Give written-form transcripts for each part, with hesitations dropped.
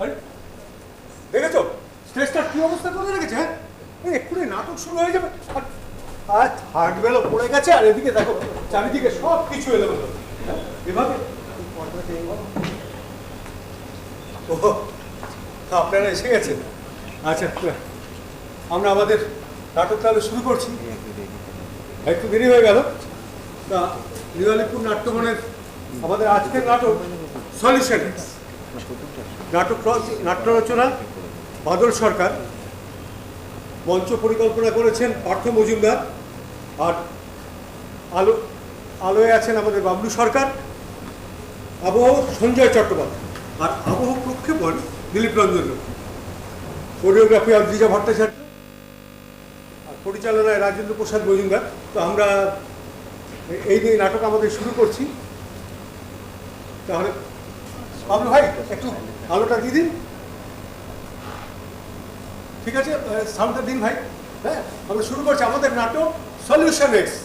আরে দেখেছো স্টেজটার কি অবস্থা করে রেখেছে? হ্যাঁ এক্ষুনি নাটক শুরু হয়ে যাবে। আর থার্ড বেলও পড়ে গেছে, আর এদিকে দেখো চারিদিকে সব কিছু এলোমেলো এভাবে। ও আপনারা এসে গেছেন। আচ্ছা আমরা আমাদের নাটক তাহলে শুরু করছি। একটু দেরি হয়ে গেল। তা নিউ নাট্যমনের আমাদের আজকের নাটক সলিউশন। নাট্য রচনা বাদল সরকার, মঞ্চ পরিকল্পনা করেছেন পার্থ মজুমদার, আর আলোয় আছেন আমাদের বাবলু সরকার, আবহ সঞ্জয় চট্টোপাধ্যায়, আর আবহ প্রক্ষেপণ দিলীপ রঞ্জন, কোরিওগ্রাফি অদ্রিজা ভট্টাচার্য, আর পরিচালনায় রাজেন্দ্র প্রসাদ মজুমদার। তো আমরা এই নিয়ে নাটক আমাদের শুরু করছি। তাহলে বাবলু ভাই একটু আলোটা দিয়ে দিন। ঠিক আছে, সাউন্ডটা দিন ভাই। হ্যাঁ আমরা শুরু করছি আমাদের নাটক সলিউশন এক্স।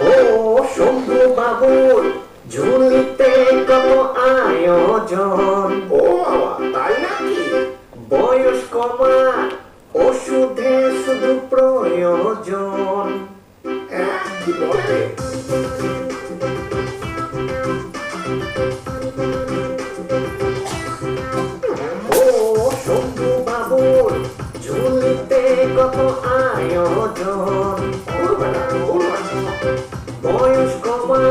ও শম্ভু বাবুর ঝুলিতে কত আয়োজন। ও বাবা তাই নাকি? বয়স কমা ওষুধে শুধু প্রয়োজন। কি বলে? ও শম্ভু বাবুর ঝুলিতে কত আয়োজন। বয়স কমা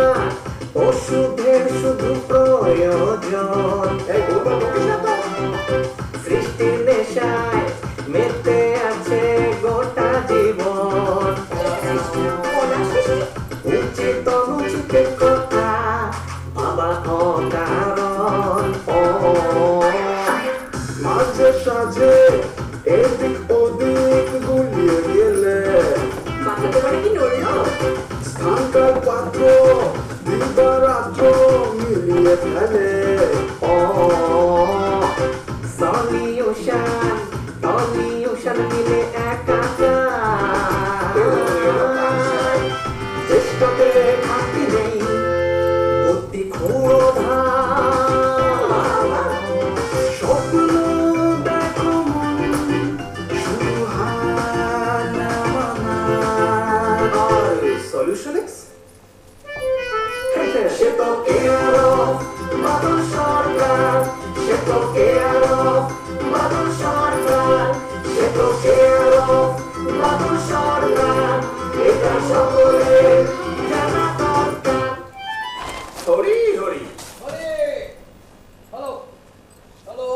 ওষুধের শুধু প্রয়োজন। সৃষ্টির নেশায় মেতে আছে গোটা জীবন। উচিত অনুচিতের কথা বাবা অকারণ। মাঝে সাঝে এদিক ওদিক গুলিয়ে গেলে স্থানকাল পাত্র দিবারাত্র মিলিয়ে ফেলে। সলিউশন মিলে একাকার। চেষ্টাতে খাতি নেই বুদ্ধি ক্ষুরধার। স্বপ্ন দেখো মন শুধু হার না মানার। সলিউশন এক্স সে তো কেয়ার বাদল সরকার। সে তো কেয়ার বাদল সরকার। সে তো কেয়ার বাদল সরকার। এটা সকলের জানা দরকার। Hari Hari. Hello hello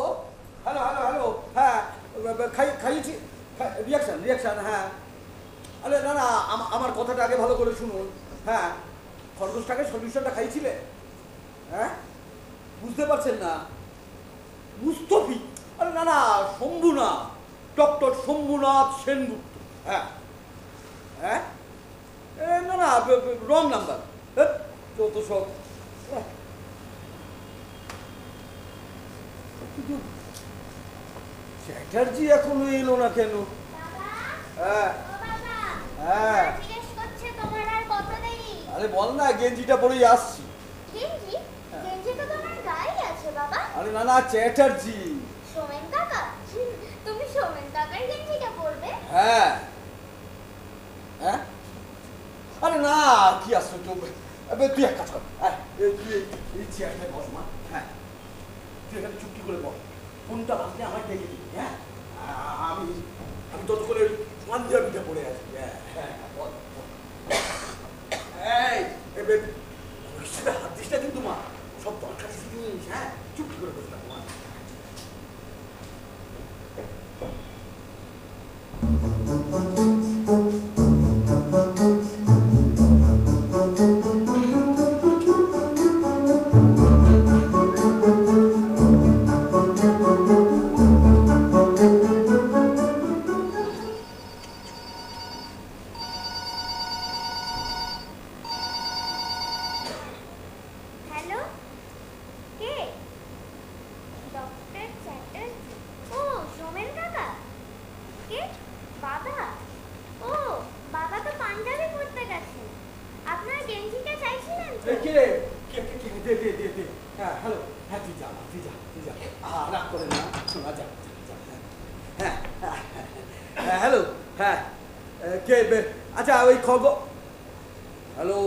hello hello hello হ্যাঁ খাইয়েছি রিয়াকশান হ্যাঁ। আরে না না আমার কথাটা আগে ভালো করে শুনুন। হ্যাঁ খরগোশটাকে সলিউশনটা খাইছিলে? হ্যাঁ বুঝতে পারছেন না? মুস্তফি, আরে না না শম্ভু না, ডক্টর শম্ভুনাথ সেনগুপ্ত। হ্যাঁ হ্যাঁ না না রং নাম্বার চৌদ্দ সব। কিন্তু চ্যাটার্জি এখনো এলো না কেন? হ্যাঁ হ্যাঁ আরে বল না, গেঞ্জিটা পরেই আসছি। আরে না না চ্যাটার্জি। সোমেন কাকা, তুমি সোমেন কাকার গেঞ্জিটা পরবে? হ্যাঁ হ্যাঁ আরে না কি আসছো তুই এক কাজ কর, তুই এই চেয়ারটায় বস মা। হ্যাঁ তুই এখানে চুক্তি করে বল, কোনটা বাজলে আমার ডেকে দিবি। হ্যাঁ আমি আমি তত করে পাঞ্জাবিটা পড়ে আছি। হ্যাঁ হ্যাঁ বল। এই হাত দিস না কিন্তু মা, সব দরকারি জিনিস। হ্যাঁ চুক্তি করে বসলাম মা। কে রে দে দে দে দে হ্যাঁ হ্যালো হ্যাঁ তুই যা রাগ করে না শোনা যা হ্যাঁ হ্যাঁ হ্যালো হ্যাঁ কে আচ্ছা ওই খবর হ্যালো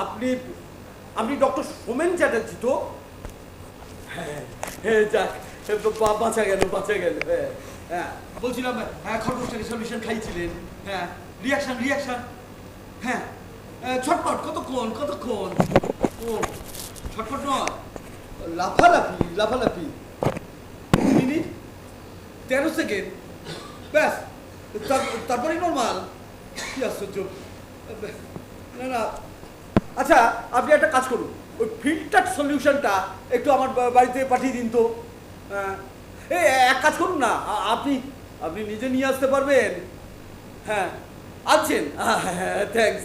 আপনি আপনি ডক্টর সোমেন চ্যাটার্জি তো হ্যাঁ হ্যাঁ যাক বাঁচা গেল হ্যাঁ হ্যাঁ বলছিলাম হ্যাঁ খরগোশটাকে সলিউশন খাইছিলেন হ্যাঁ রিয়াকশন হ্যাঁ ছটফট কতক্ষণ ও ছটফট নয় লাফালাফি 2 মিনিট 13 সেকেন্ড ব্যাস তারপরেই নর্মাল কি আশ্চর্য না আচ্ছা আপনি একটা কাজ করুন ওই ফিল্টার সলিউশনটা একটু আমার বাড়িতে পাঠিয়ে দিন তো এই এক কাজ করুন না আপনি নিজে নিয়ে আসতে পারবেন হ্যাঁ আছেন হ্যাঁ থ্যাঙ্কস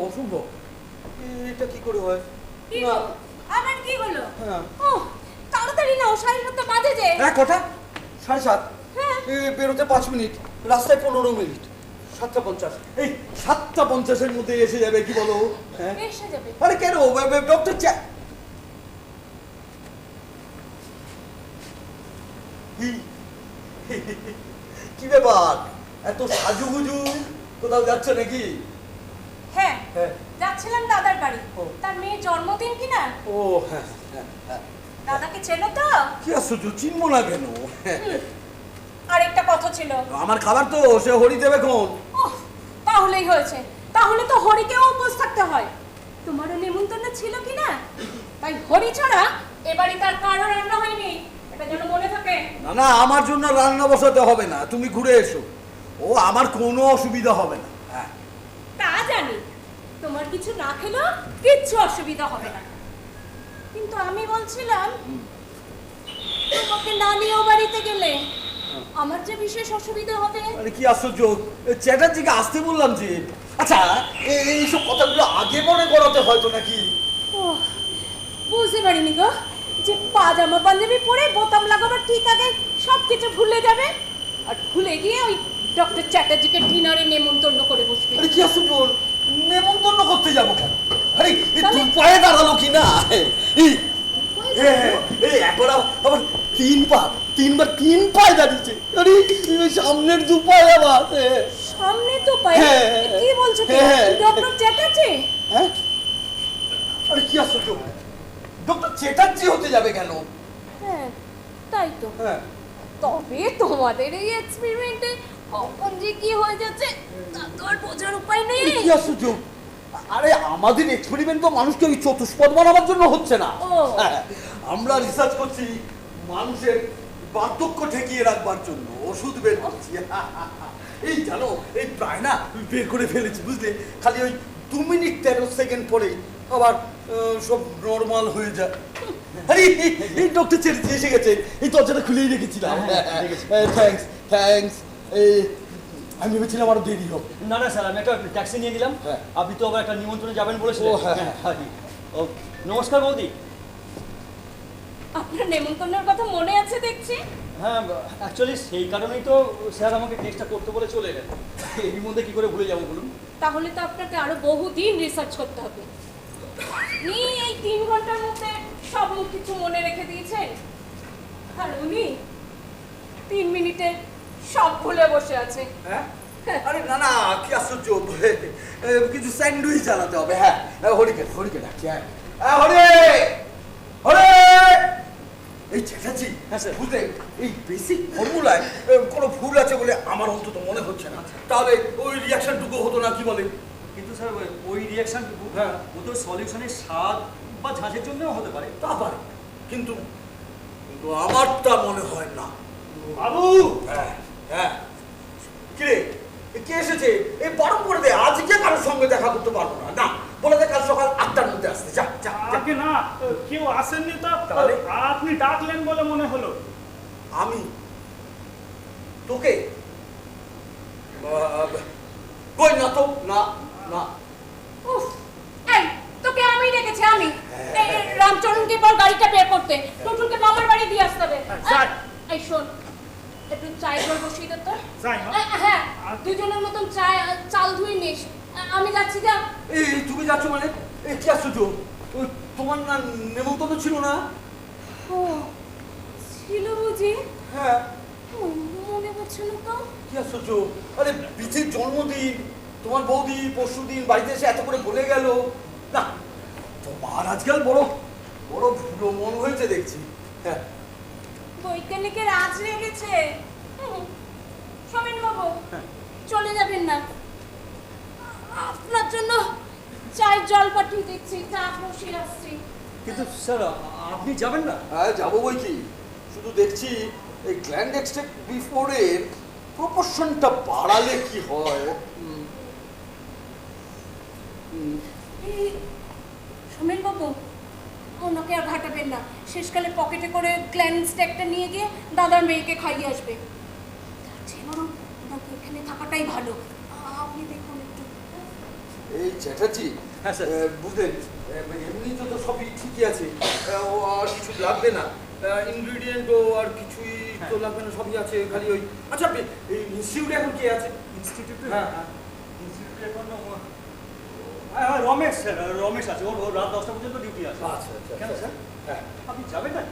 অসম্ভব এটা কি করে হয় কি গো? আবার কি হলো? হ্যাঁ। ওহ, তাড়াতাড়ি নাও, 7:30 বাজে যে। হ্যাঁ কটা 7:30 হ্যাঁ। বেরোতে 5 মিনিট রাস্তায় 15 মিনিট 7:50 এই 7:50 মধ্যে এসে যাবে কি বলো হ্যাঁ এসে যাবে। আরে কেন ডক্টর কি ব্যাপার এত সাজুগুজু কোথাও যাচ্ছে নাকি হ্যাঁ, হ্যাঁ। যাচ্ছিলাম দাদার বাড়ি। ও। তার মেয়ের জন্মদিন কিনা? ও হ্যাঁ দাদাকে চেনো তো? কি আশ্চর্য চিনবো না কেন আরেকটা কথা ছিল। আমার খাবার তো সে হরি দেবে কোন ওহ, তাহলেই হয়েছে। তাহলে তো হরিকেও উপোস থাকতে হয়। তোমারও নেমন্তন্ন ছিল কিনা? তাই হরি ছাড়া এবারে তার কারো রান্না হয়নি। এটা যেন মনে থাকে। না আমার জন্য রান্না বসাতে হবে না তুমি ঘুরে এসো ও আমার কোনো অসুবিধা হবে না হ্যাঁ তা জানি, তোমার কিছু না খেলেও কিচ্ছু অসুবিধা হবে না। কিন্তু আমি বলছিলাম, তোমাকে না নিয়েও বাড়িতে গেলে আমার যে বিশেষ অসুবিধা হবে। আরে কি আশ্চর্য চ্যাটার্জিকে আসতে বললাম যে আচ্ছা এইসব কথাগুলো আগে মনে করাতে হয়তো নাকি ওহ, বুঝতে পারিনি গো যে পাজামা পাঞ্জাবি পরে বোতাম লাগাবার ঠিক আগে সব কিছু ভুলে যাবে আর ভুলে গিয়ে ওই ডক্টর চ্যাটার্জিকে ডিনারে নেমন্তন্ন করে বসবে। আরে কি আশ্চর্য নেমন্তন্ন করতে যাবো কেন আরে তুই পায়ে দাঁড়ালো কি না একবার আবার 3 পায়ে দাঁড়িয়েছে আরে সামনের 2 পায়ে আবার সামনে তো পাই হ্যাঁ। কি বলছো হ্যাঁ। ডক্টর চ্যাটার্জি? হ্যাঁ আরে কি আশ্চর্য ডক্টর চ্যাটার্জি হতে যাবে কেন হ্যাঁ তাই তো। হ্যাঁ তবে তোমাদের এই এক্সপেরিমেন্টে কখন যে কি হয়ে যাচ্ছে তা তো আর বোঝার উপায় নেই। কি আশ্চর্য আরে আমাদের এক্সপেরিমেন্ট তো মানুষকে ওই চতুষ্পদ বানাবার জন্য হচ্ছে না ও। হ্যাঁ, আমরা রিসার্চ করছি মানুষের বার্ধক্য ঠেকিয়ে রাখবার জন্য ওষুধ বের করছি এই জানো এই প্রায় না বের করে ফেলেছি বুঝলে খালি ওই 2 মিনিট 13 সেকেন্ড পরেই আবার সব নর্মাল হয়ে যায় আরে এই ডক্টর চ্যাটার্জি এসে গেছে এই দরজাটা খুলেই রেখেছিলাম থ্যাঙ্কস এই আমি ভেবেছিলাম আরো দেরি হোক না স্যার আমি একটা ট্যাক্সি নিয়ে নিলাম হ্যাঁ। আপনি তো আবার একটা নিমন্ত্রণে যাবেন বলেছিলেন ও, হ্যাঁ। ও নমস্কার বৌদি আপনার নেমন্তন্নের কথা মনে আছে দেখছি। হ্যাঁ অ্যাকচুয়ালি সেই কারণেই তো স্যার আমাকে টেক্সটটা করতে বলে চলে এলেন এর মধ্যে কি করে ভুলে যাবো বলুন তাহলে তো আপনাকে আরো বহুদিন রিসার্চ করতে হবে। আপনি এই 3 ঘন্টার মধ্যে সব কিছু মনে রেখে দিয়েছেন আর উনি 3 মিনিটে সব ভুলে বসে আছে। হ্যাঁ আরে না কি আশ্চর্য কিছু স্যান্ডউইচ চালাতে হবে হ্যাঁ হরিকে ডাকি হ্যাঁ হরে এই চ্যাটার্জি হ্যাঁ, স্যার। বুঝলে এই বেসিক ফর্মুলায় কোনো ভুল আছে বলে আমার অন্তত মনে হচ্ছে না তাহলে ওই রিয়াকশনটুকু হতো না কি বলে কিন্তু স্যার ওই রিয়াকশনটুকু হ্যাঁ। ও তো সলিউশনের স্বাদ বা ঝাঁঝের জন্যও হতে পারে তা পারে কিন্তু আমারটা মনে হয় না বাবু হ্যাঁ কিরে কে এসেছে এই বারণ করে দে আজকে কারোর সঙ্গে দেখা করতে পারবো না বলে দে কাল সকাল 8টার মধ্যে আসতে যা আগে না কেউ আসেননি তো তাহলে? আপনি ডাকলেন বলে মনে হলো। আমি তোকে কই না তো না উফ, এই তোকে আমি ডেকেছি আমি। এই রামচরণকে বল গাড়িটা বের করতে, টুটুলকে মামার বাড়ি দিয়ে আসতে হবে। যাই এই শোন, একটু চায়ের জল বসিয়ে দে তো। যাই মা। হ্যাঁ, দুজনের মতন চাল ধুয়ে নিস। আমি যাচ্ছি, যা। এই তুমি যাচ্ছ মানে? এই কি আশ্চর্য, ওই তোমার না নেমন্তন্ন ছিল না? ও ছিল বুঝি? হ্যাঁ। মনে পড়ছে না তো। কি আশ্চর্য, আরে বিচির জন্মদিন, তোমার বৌদি পরশুদিন বাড়িতে এসে এত করে বলে গেল। না, তোমার আজকাল বড় বড় ভুলো মন হয়েছে দেখছি। হ্যাঁ। বৈজ্ঞানিকের আজ লেগেছে। সমেন বাবু, চলে যাবেন না? আপনার জন্য চায়ের জল পাঠিয়ে দিচ্ছি, চা বসিয়ে আসছি। কিন্তু স্যার আপনি যাবেন না? হ্যাঁ যাবো বই কি, শুধু দেখছি এই গ্ল্যান্ড এক্সট্রাক্ট বিফোরের প্রপোর্শনটা বাড়ালে কি হয়। সমেন বাবু, ওনাকে আর ঘাটাবেন না। শেষকালে পকেটে করে গ্ল্যান্ড স্ট্যাকটা নিয়ে গিয়ে দাদার মেয়েকে খাইয়ে আসবে। তার চেয়ে বরং ওনাকে এখানে থাকাটাই ভালো। আপনি দেখুন একটু। এই চ্যাটার্জি, হ্যাঁ, স্যার। বুঝলেন, এমনি তো সবই ঠিকই আছে, ও আর কিছু লাগবে না, ইনগ্রিডিয়েন্টও আর কিছুই তো লাগবে না, সবই আছে, খালি ওই। আচ্ছা আপনি এই ইনস্টিটিউটে এখন কে আছে? ইনস্টিটিউটে? হ্যাঁ। ইনস্টিটিউটে এখন হ্যাঁ, রমেশ স্যার, রমেশ আছে। ওর রাত 10টা পর্যন্ত ডিউটি আছে। আচ্ছা আচ্ছা কেন স্যার? হ্যাঁ। আপনি যাবেন না?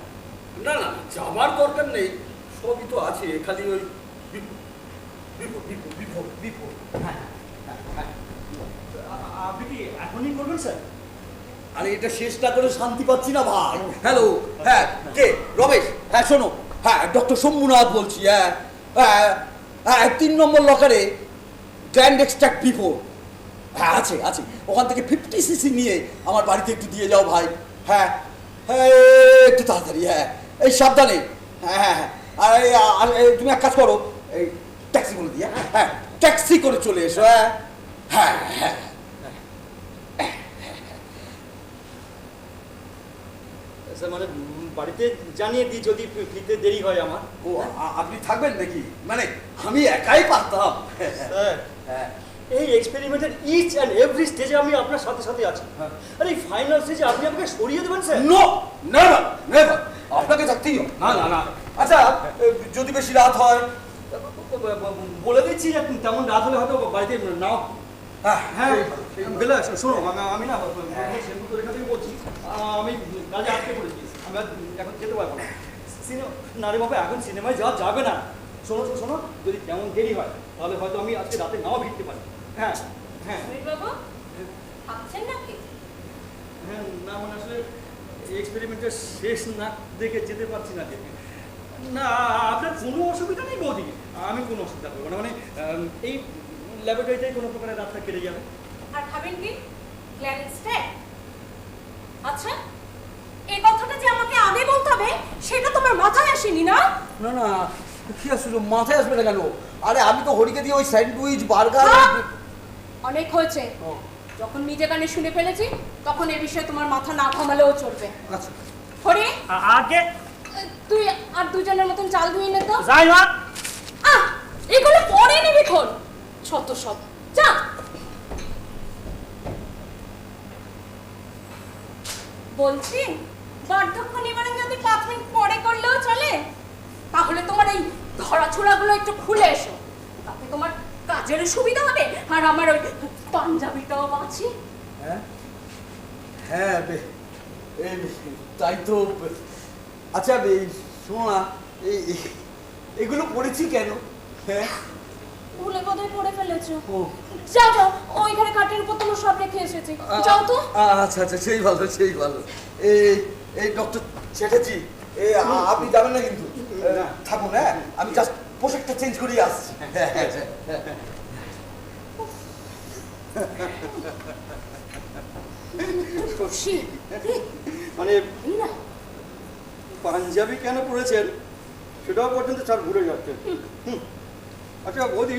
না না, যাবার দরকার নেই, সবই তো আছে, খালি ওই বিপদ বিপদ বিপদ বিপদ বিপদ। হ্যাঁ, আপনি কি এখনই করবেন স্যার? আরে এটা শেষ না করে শান্তি পাচ্ছি না ভাই। হ্যালো, হ্যাঁ কে? রমেশ? হ্যাঁ শোনো, হ্যাঁ ডক্টর শম্ভুনাথ বলছি। হ্যাঁ হ্যাঁ হ্যাঁ, 3 নম্বর লকারে গ্র্যান্ড এক্সট্রাক্ট বিফোর। হ্যাঁ আছে আছে, ওখান থেকে 50 সিসি নিয়ে আমার বাড়িতে একটু দিয়ে যাও ভাই। হ্যাঁ হ্যাঁ, একটু তাড়াতাড়ি। হ্যাঁ এই সাবধানে। হ্যাঁ হ্যাঁ হ্যাঁ, আর তুমি এক কাজ করো, এই ট্যাক্সি করে দিয়ে, হ্যাঁ ট্যাক্সি করে চলে এসো। হ্যাঁ হ্যাঁ হ্যাঁ। স্যার মানে বাড়িতে জানিয়ে দিই যদি ফিরতে দেরি হয় আমার। ও আপনি থাকবেন নাকি? মানে আমি একাই পারতাম। স্যার, হ্যাঁ এই এক্সপেরিমেন্টের ইচ অ্যান্ড এভরি স্টেজে আমি আপনার সাথে সাথে আছি। আর এই ফাইনাল স্টেজে আপনি আমাকে সরিয়ে দেবেন স্যার? নো, নেভার নেভার, আপনাকে থাকতেই হবে। না না না। আচ্ছা যদি বেশি রাত হয়? বলে দিচ্ছি যে তেমন রাত হলে হয়তো বাড়িতে নাও। হ্যাঁ বেলা, শোনো আমি না সেরকম তোর এখান থেকে বলছি, আমি কাজে আটকে পড়েছি, আমি আর এখন যেতে পারবো না। না রে বাবা, এখন সিনেমায় যাওয়া যাবে না। শোনো শোনো, যদি তেমন দেরি হয় তাহলে হয়তো আমি আজকে রাতে নাও ফিরতে পারি। হ্যাঁ হ্যাঁ সমেন বাবু, ভাবছেন নাকি? হ্যাঁ, না মানে আসলে এক্সপেরিমেন্টের শেষ না দেখে যেতে পারছি না। দেখে না, আপনার কোনো অসুবিধা নেই বৌদি, আমি কোনো অসুবিধা করবো না। মানে এই ল্যাবরেটরিতেই কোনো প্রকারের রাতটা কেটে যাবে। আর খাবেন কি? Gland stack? আচ্ছা, এই কথাটা যে আমাকে আগে বলতে হবে সেটা তোমার মাথায় আসেনি না? না না, কি আসলে মাথায় আসবে না কেন? আরে আমি তো হরিকে দিয়ে ওই স্যান্ডউইচ বার্গার। অনেক হয়েছে। যখন নিজে কানে শুনে ফেলেছি তখন এই বিষয়ে তোমার মাথা না ঘামালেও চলবে। আচ্ছা হরি, আগে তুই আর দুজনের মতন চাল ধুয়ে নে তো। যাই মা। এগুলো পরে নিবি খন, শত সব। যা। বলছি, বার্ধক্য নিবারণ যদি 5 মিনিট পরে করলেও চলে, তাহলে তোমার এই ধরাছোড়াগুলো একটু খুলে এসো, তাতে তোমার কাজের সুবিধা হবে আর আমার ওই পাঞ্জাবিটাও বাঁচি। হ্যাঁ হ্যাঁ, তাই তো। আচ্ছা শোনো না, এগুলো পড়েছি কেন? হ্যাঁ ভুলে বোধহয় পড়ে ফেলেছো। ও যাও যাও, ওইখানে খাটের উপর তোমার সব রেখে এসেছি, যাও তো। আচ্ছা আচ্ছা, সেই ভালো সেই ভালো। এই এই ডক্টর চ্যাটার্জি, আপনি যাবেন না কিন্তু? থাকুন, হ্যাঁ আমি জাস্ট পোশাকটা চেঞ্জ করিয়ে আসছি। খুশি মানে না? পাঞ্জাবি কেন পড়েছেন সেটাও পর্যন্ত স্যার ভুলে যাচ্ছে। আচ্ছা বৌদি,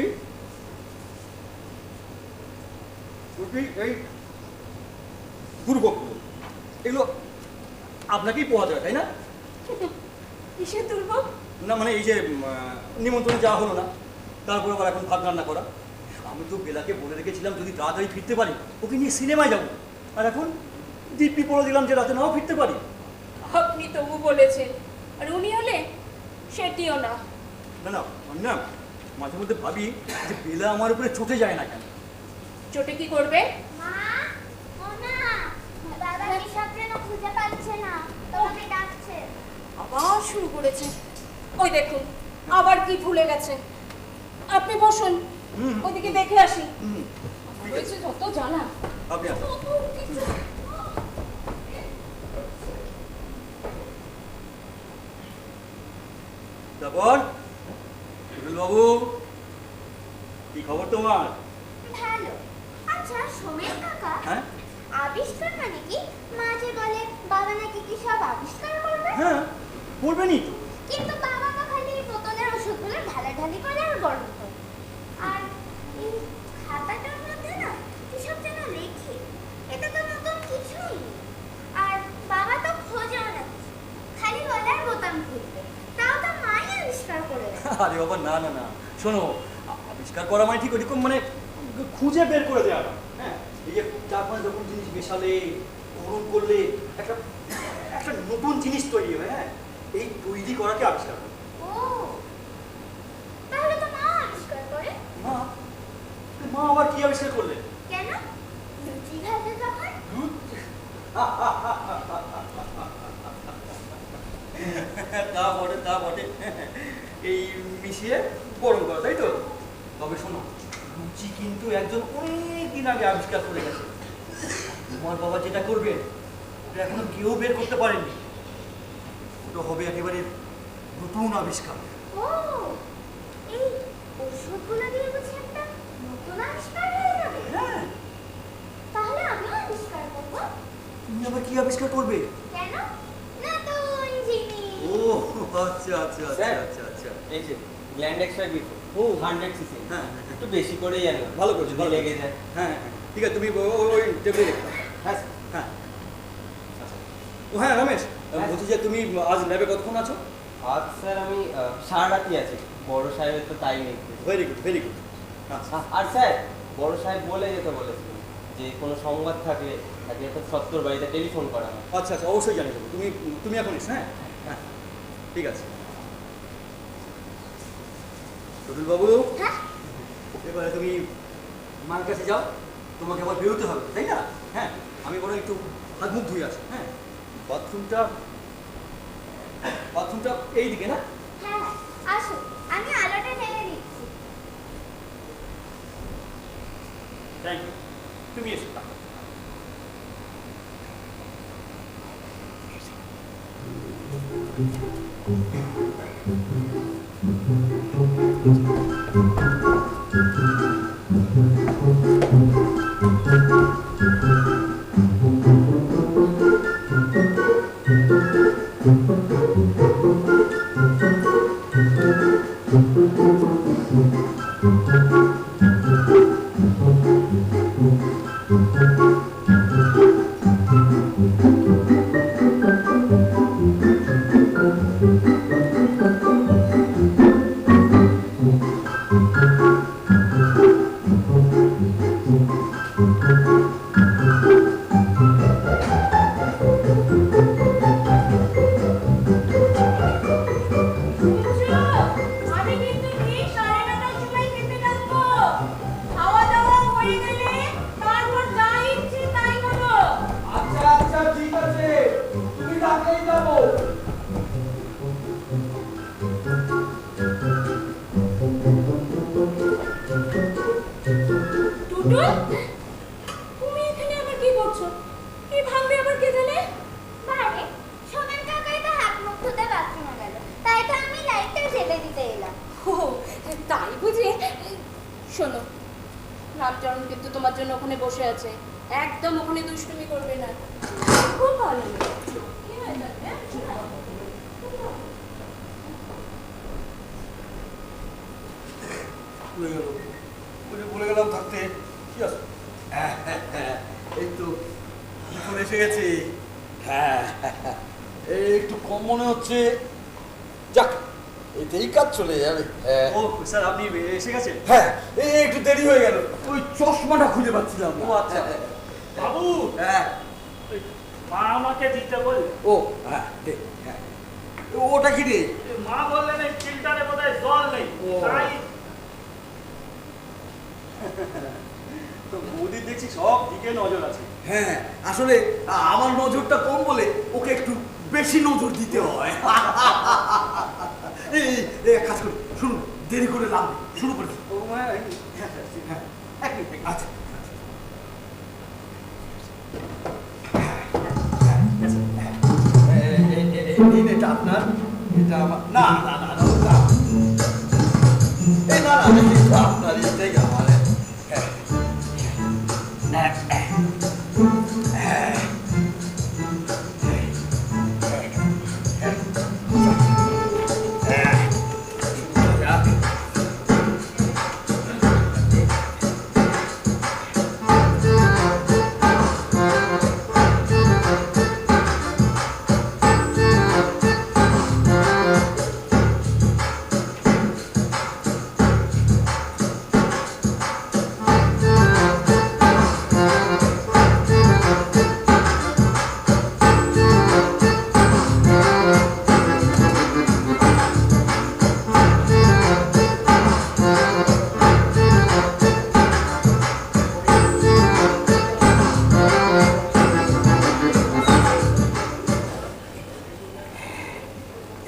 এই দুর্ভোগ এগুলো আপনাকেই পোয়া যায় তাই না? কিসের দুর্ভোগ? না মানে এই যে নিমন্ত্রণে যাওয়া হলো না, তারপর আবার এখন ভাত রান্না করা। আমি তো বেলাকে বলে রেখেছিলাম যদি তাড়াতাড়ি ফিরতে পারি ওকে নিয়ে সিনেমায় যাবো, আর এখন দিব্যি বলে দিলাম যে রাতে নাও ফিরতে পারি। আপনি তবু বলেছেন, আর উনি হলে সেটিও না। না না না, মাঝে মধ্যে ভাবি যে বেলা আমার উপরে চটে যায় না কেন। চোটে কি করবে? মা, ও না, দাদা এসব যেন খুঁজে পাচ্ছে না, তোমাকে ডাকছে। আবার শুরু করেছে। ওই দেখুন আবার কি ভুলে গেছে। আপনি বসুন, ওদিকে দেখে আসি। হয়েছে যত জানা। আপনি আসুন। কত কিছু। তারপর বাবু, কি খবর তোমার? ভালো। আচ্ছা সোমেন কাকা, হ্যাঁ আবিষ্কার মানে কি? মা যে বলে বাবা নাকি কি সব আবিষ্কার করবে, হ্যাঁ, বলবেনই তো। কিন্তু বাবা তো খালি বোতলের ওষুধগুলো ঢালাঢালি করে আর গরম করে। আর এই খাতাটার মধ্যে না কিসব যেন লেখে, এটা তো নতুন কিছুই নেই। আর বাবা তো খোঁজেও না কিছু, খালি বলে আর বোতাম খুলবে, তাও তো মাই আবিষ্কার করে দেয়। আরে বাবা না না না, শোনো, আবিষ্কার করা মানে ঠিক ওরকম মানে খুঁজে বের করে দেওয়া না। হ্যাঁ, এই যে চার পাঁচ রকম জিনিস মেশালে, গরম করলে একটা একটা নতুন জিনিস তৈরি হয়। হ্যাঁ, এই তৈরি করাকে আবিষ্কার করে। ও, তাহলে তো মা আবিষ্কার করে। মা, মা আবার কি আবিষ্কার করলে? কেন? লুচি ভাজে যখন। তা বটে তা বটে, এই মিশিয়ে গরম করা, তাই তো? তবে শোনো, লুচি কিন্তু একজন অনেক দিন আগে আবিষ্কার করে গেছে। তোমার বাবা যেটা করবে ওটা এখনো কেউ বের করতে পারেনি। ওটা হবে একেবারে নতুন আবিষ্কার। ও, এই ওষুধগুলো দিয়ে বুঝি একটা নতুন আবিষ্কার হয়ে যাবে? হ্যাঁ, তাহলে আমিও আবিষ্কার করব। তুমি আবার কি আবিষ্কার করবে? কেন? নতুন জিনিস। ও আচ্ছা আচ্ছা আচ্ছা স্যার, আচ্ছা আচ্ছা, এই যে গ্ল্যান্ড এক্সট্রা বিফোর ও 100 সিসি, হ্যাঁ, একটু বেশি করেই আনলাম, ভালো করেছো, যদি ভালো লেগে করেছো। যায়। হ্যাঁ হ্যাঁ, ঠিক আছে, তুমি ওই টেবিলে রেখো। হ্যাঁ হ্যাঁ, আচ্ছা। ও হ্যাঁ রমেশ, হ্যাঁ। বলছি যে তুমি আজ ল্যাবে কতক্ষণ আছো? আজ স্যার আমি সারা রাতই আছি, বড় সাহেবের তো তাই নেই। Very good very good. আচ্ছা আর স্যার, বড় সাহেব বলে যেতে বলেছিল যে কোনো সংবাদ থাকলে তাকে একটা সত্তর বাড়িতে টেলিফোন করা হয়। আচ্ছা আচ্ছা, অবশ্যই জানিয়ে দেবো। তুমি তুমি এখন এসো। হ্যাঁ হ্যাঁ, ঠিক আছে। টুটুল বাবু, হ্যাঁ, এবারে তুমি মার কাছে যাও, তোমাকে আবার বেরোতে হবে, তাই না? হ্যাঁ, আমি বরং একটু হাত মুখ ধুয়ে আসি। হ্যাঁ, বাথরুমটা বাথরুমটা এই দিকে না? হ্যাঁ, আসো, আমি আলোটা জ্বালিয়ে দিচ্ছি। থ্যাংক ইউ, তুমি এসো। আমি কিন্তু ঠিক 9:30টার সময় খেতে যাবো। খাওয়া দাওয়া হয়ে গেলে তারপর যা ইচ্ছে তাই করো। আচ্ছা আচ্ছা ঠিক আছে, তুমি ডাকলেই যাবো। টুটুল, তুমি এখানে আবার কি করছো? এই ভাঙবে আবার কে জানে? বারে, সোমেন কাকাই তো হাত মুখ ধুতে বাথরুমে গেল, তাই তো আমি লাইটটা জ্বেলে দিতে এলাম। ও তাই বুঝি? শোনো, রামচরণ কিন্তু তোমার জন্য ওখানে বসে আছে, একদম ওখানে দুষ্টুমি করবে না। খুব ভালো মেয়ে। কি হয়ে যাবে? ভুলে গেল, বলে গেলাম থাকতে। কি আছে? এই তো এখন এসে গেছি। হ্যাঁ, এই একটু কম মনে হচ্ছে, যাক এতেই কাজ চলে যাবে। হ্যাঁ ও স্যার, আপনি এসে গেছেন? হ্যাঁ, এই একটু দেরি হয়ে গেল, ওই চশমাটা খুঁজে পাচ্ছিলাম না। ও আচ্ছা। বাবু, হ্যাঁ, মা আমাকে দিতে বললে। ও হ্যাঁ দে, হ্যাঁ ওটা কি রে? মা বললেন এই ফিল্টারে বোধহয় জল নেই, ও। তাই বৌদির দেখছি সব দিকে নজর আছে। হ্যাঁ, আসলে আমার নজরটা কম বলে ওকে একটু বেশি নজর দিতে হয়। এই এক কাজ করি, শুনুন, দেরি করে লাভ নেই, শুরু করে দিই। ও হ্যাঁ, হ্যাঁ, এক মিনিট, এক মিনিট। আচ্ছা এটা আপনার, এটা আমার। না না না না ওটা। এই না না এটা আপনার, এটাই আমার।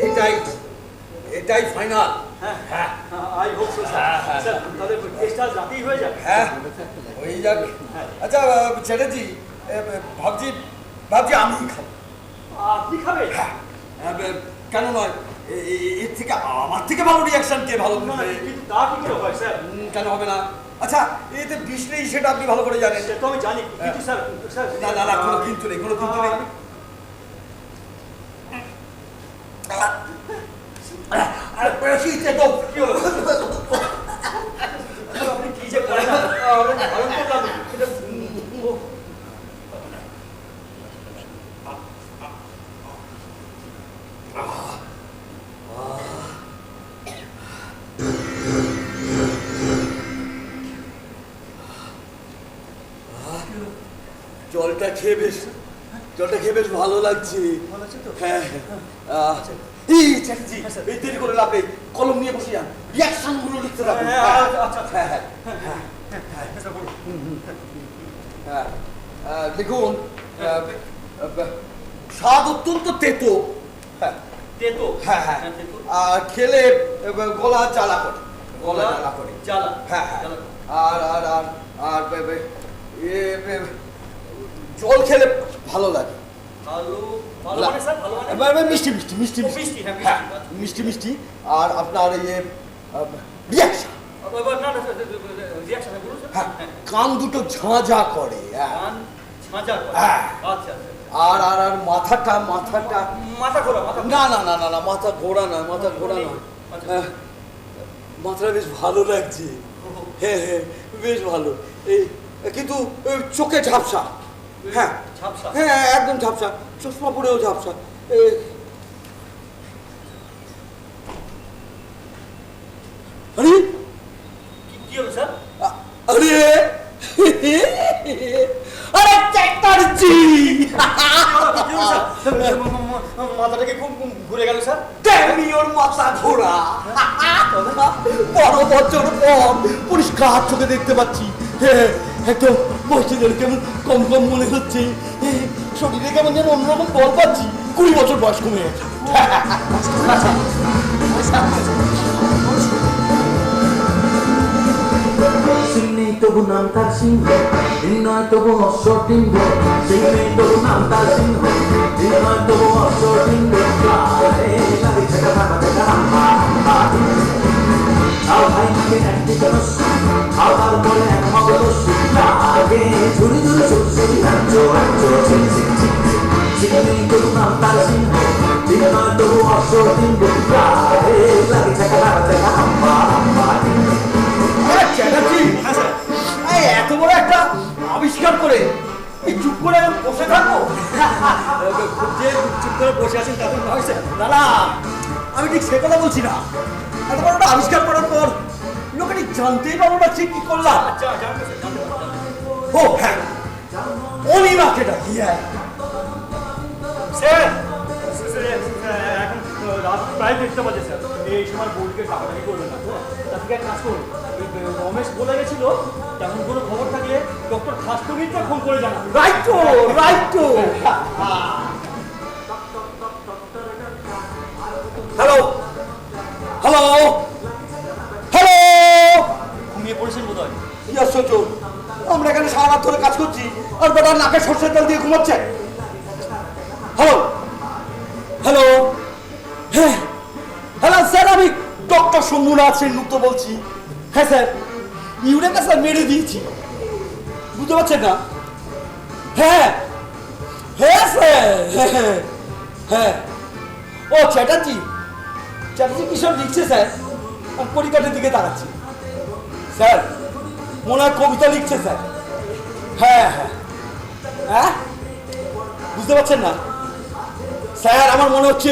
এটাই এটাই ফাইনাল। হ্যাঁ, I hope so sir. Sir, তাহলে টেস্টটা রাতেই হয়ে যাবে। হ্যাঁ হয়ে যাবে। আচ্ছা চ্যাটার্জি, ভাবছি ভাবছি আমিই খাবো। আপনি খাবেন? হ্যাঁ, কেন নয়, এর থেকে আমার থেকে ভালো রিয়াকশন কে ভালো না, করবে? কিন্তু তা কি করে হয় স্যার? কেন হবে না? আচ্ছা এতে বিষ নেই সেটা আপনি ভালো করে জানেন। সে তো আমি জানি, কিন্তু স্যার স্যার না না না, কোনো কিন্তু নেই, কোনো কিন্তু নেই। কি হলো? আপনি কি যে করেন না, ভালো করলাম সেটা। জলটা খেয়ে বেশ ভালো লাগছে। ভালো আছে তো? হ্যাঁ এই চ্যাটার্জি, এই দেরি করে লাভ নেই, কলম নিয়ে বসে যান, রিয়াকশন গুলো লিখতে থাকুন। হ্যাঁ, আচ্ছা, আচ্ছা। হ্যাঁ দেখুন, স্বাদ অত্যন্ত তেতো। হ্যাঁ তেতো? হ্যাঁ হ্যাঁ, তেতো। আর খেলে গলা জ্বালা করে, গলা জ্বালা করে। জ্বালা? হ্যাঁ হ্যাঁ। জ্বালা। আর আর আর আর জল খেলে ভালো লাগে। ভালো ভালো মানে স্যার, ভালো মানে? মিষ্টি মিষ্টি মিষ্টি ও, মিষ্টি, হ্যাঁ, হ্যাঁ মিষ্টি। মিষ্টি মিষ্টি। আর আপনার রিয়াকশন, না না স্যার, রিয়াকশন বলুন স্যার। হ্যাঁ কান দুটো ঝাঁঝা করে। হ্যাঁ কান ঝাঁঝা করে? হ্যাঁ। আচ্ছা আচ্ছা। আর আর আর মাথাটা মাথা ঘোরা, মাথা না না না না না, মাথা ঘোরা নয়, মাথা ঘোরা নয়। আচ্ছা। হ্যাঁ, মাথাটা বেশ ভালো লাগছে। হ্যাঁ হ্যাঁ বেশ ভালো। এই কিন্তু চোখে ঝাপসা। হ্যাঁ ঝাপসা? হ্যাঁ একদম ঝাপসা, চশমা পরেও ঝাপসা। আরে কি হলো স্যার? আরে আরে চ্যাটার্জি, মাথাটাকে খুব ঘুরে গেল স্যার। তেমনি ওর মাথা ঘোরা। 12 বছর পর পরিষ্কার চোখে দেখতে পাচ্ছি। একদম বয়সের কেমন কম কম মনে হচ্ছে, শরীরে কেমন যেন অন্যরকম বল পাচ্ছি। 20 বছর বয়স কমে গেছে। সিংনেই তবু নাম তার সিংহ, দিন নয় তবু অশ্বডিম্ব। সিংনেই তবু নাম তার সিংহ, দিন নয় তবু অশ্বডিম্ব। লাগে ছেকা ভাঙা ছেকা হাম্মা হাম্মা। তাও ভাই নাকি একদিকে রস্যি, তাও তারপরে এক হবে রস্যি। লাগে ঝুড়ি ঝুড়ি সুরসুরি রাজ্য রাজ্য ঝিং ঝিং ঝিং ঝিং। সিংনেই তবু নাম তার সিংহ, দিন নয় তবু অশ্বডিম্ব। লাগে ছেকা ভাঙা ছেকা হাম্মা হাম্মা। চ্যাটার্জি, এই এত বড় একটা আবিষ্কার করে এই চুপ করে আমি বসে থাকবো? যে চুপ করে বসে আছেন তাদের নয় স্যার। না না, আমি ঠিক সে কথা বলছি না। এত বড় একটা আবিষ্কার করার পর লোকে ঠিক জানতেই পারবো না ঠিক কি করলাম। জানতে স্যার, জানতে পারলাম। ও হ্যাঁ, অনিমাকে ডাকি। হ্যাঁ স্যার, এখন লাইভ দেখতে পাচ্ছে স্যার। এই সময় বোর্ডকে টাকাটাকি করবেন না তো। তার থেকে এক কাজ করুন, ওই রমেশ বলে গেছিল তেমন কোনো খবর থাকলে ডক্টর খাস্তগিরকে ফোন করে জানান। রাইট তো, রাইট তো। হ্যালো হ্যালো হ্যালো, ঘুমিয়ে পড়েছেন বোধ হয়। কি আশ্চর্য, আমরা এখানে সারা রাত ধরে কাজ করছি আর বেটার নাকে সর্ষের তেল দিয়ে ঘুমাচ্ছে। হ্যালো হ্যালো, হ্যাঁ হ্যালো স্যার, আমি ডক্টর শম্ভুনাথ সেনগুপ্ত বলছি। হ্যাঁ স্যার, ইউরেকা স্যার মেরে দিয়েছি, বুঝতে পারছেন না? হ্যাঁ হ্যাঁ স্যার, হ্যাঁ হ্যাঁ হ্যাঁ। ও চ্যাটার্জি, চ্যাটার্জি কিশোর লিখছে স্যার, আর পরিকাঠের দিকে তাকাচ্ছি। স্যার মনে হয় কবিতা লিখছে স্যার। হ্যাঁ হ্যাঁ হ্যাঁ, বুঝতে পারছেন না স্যার? আমার মনে হচ্ছে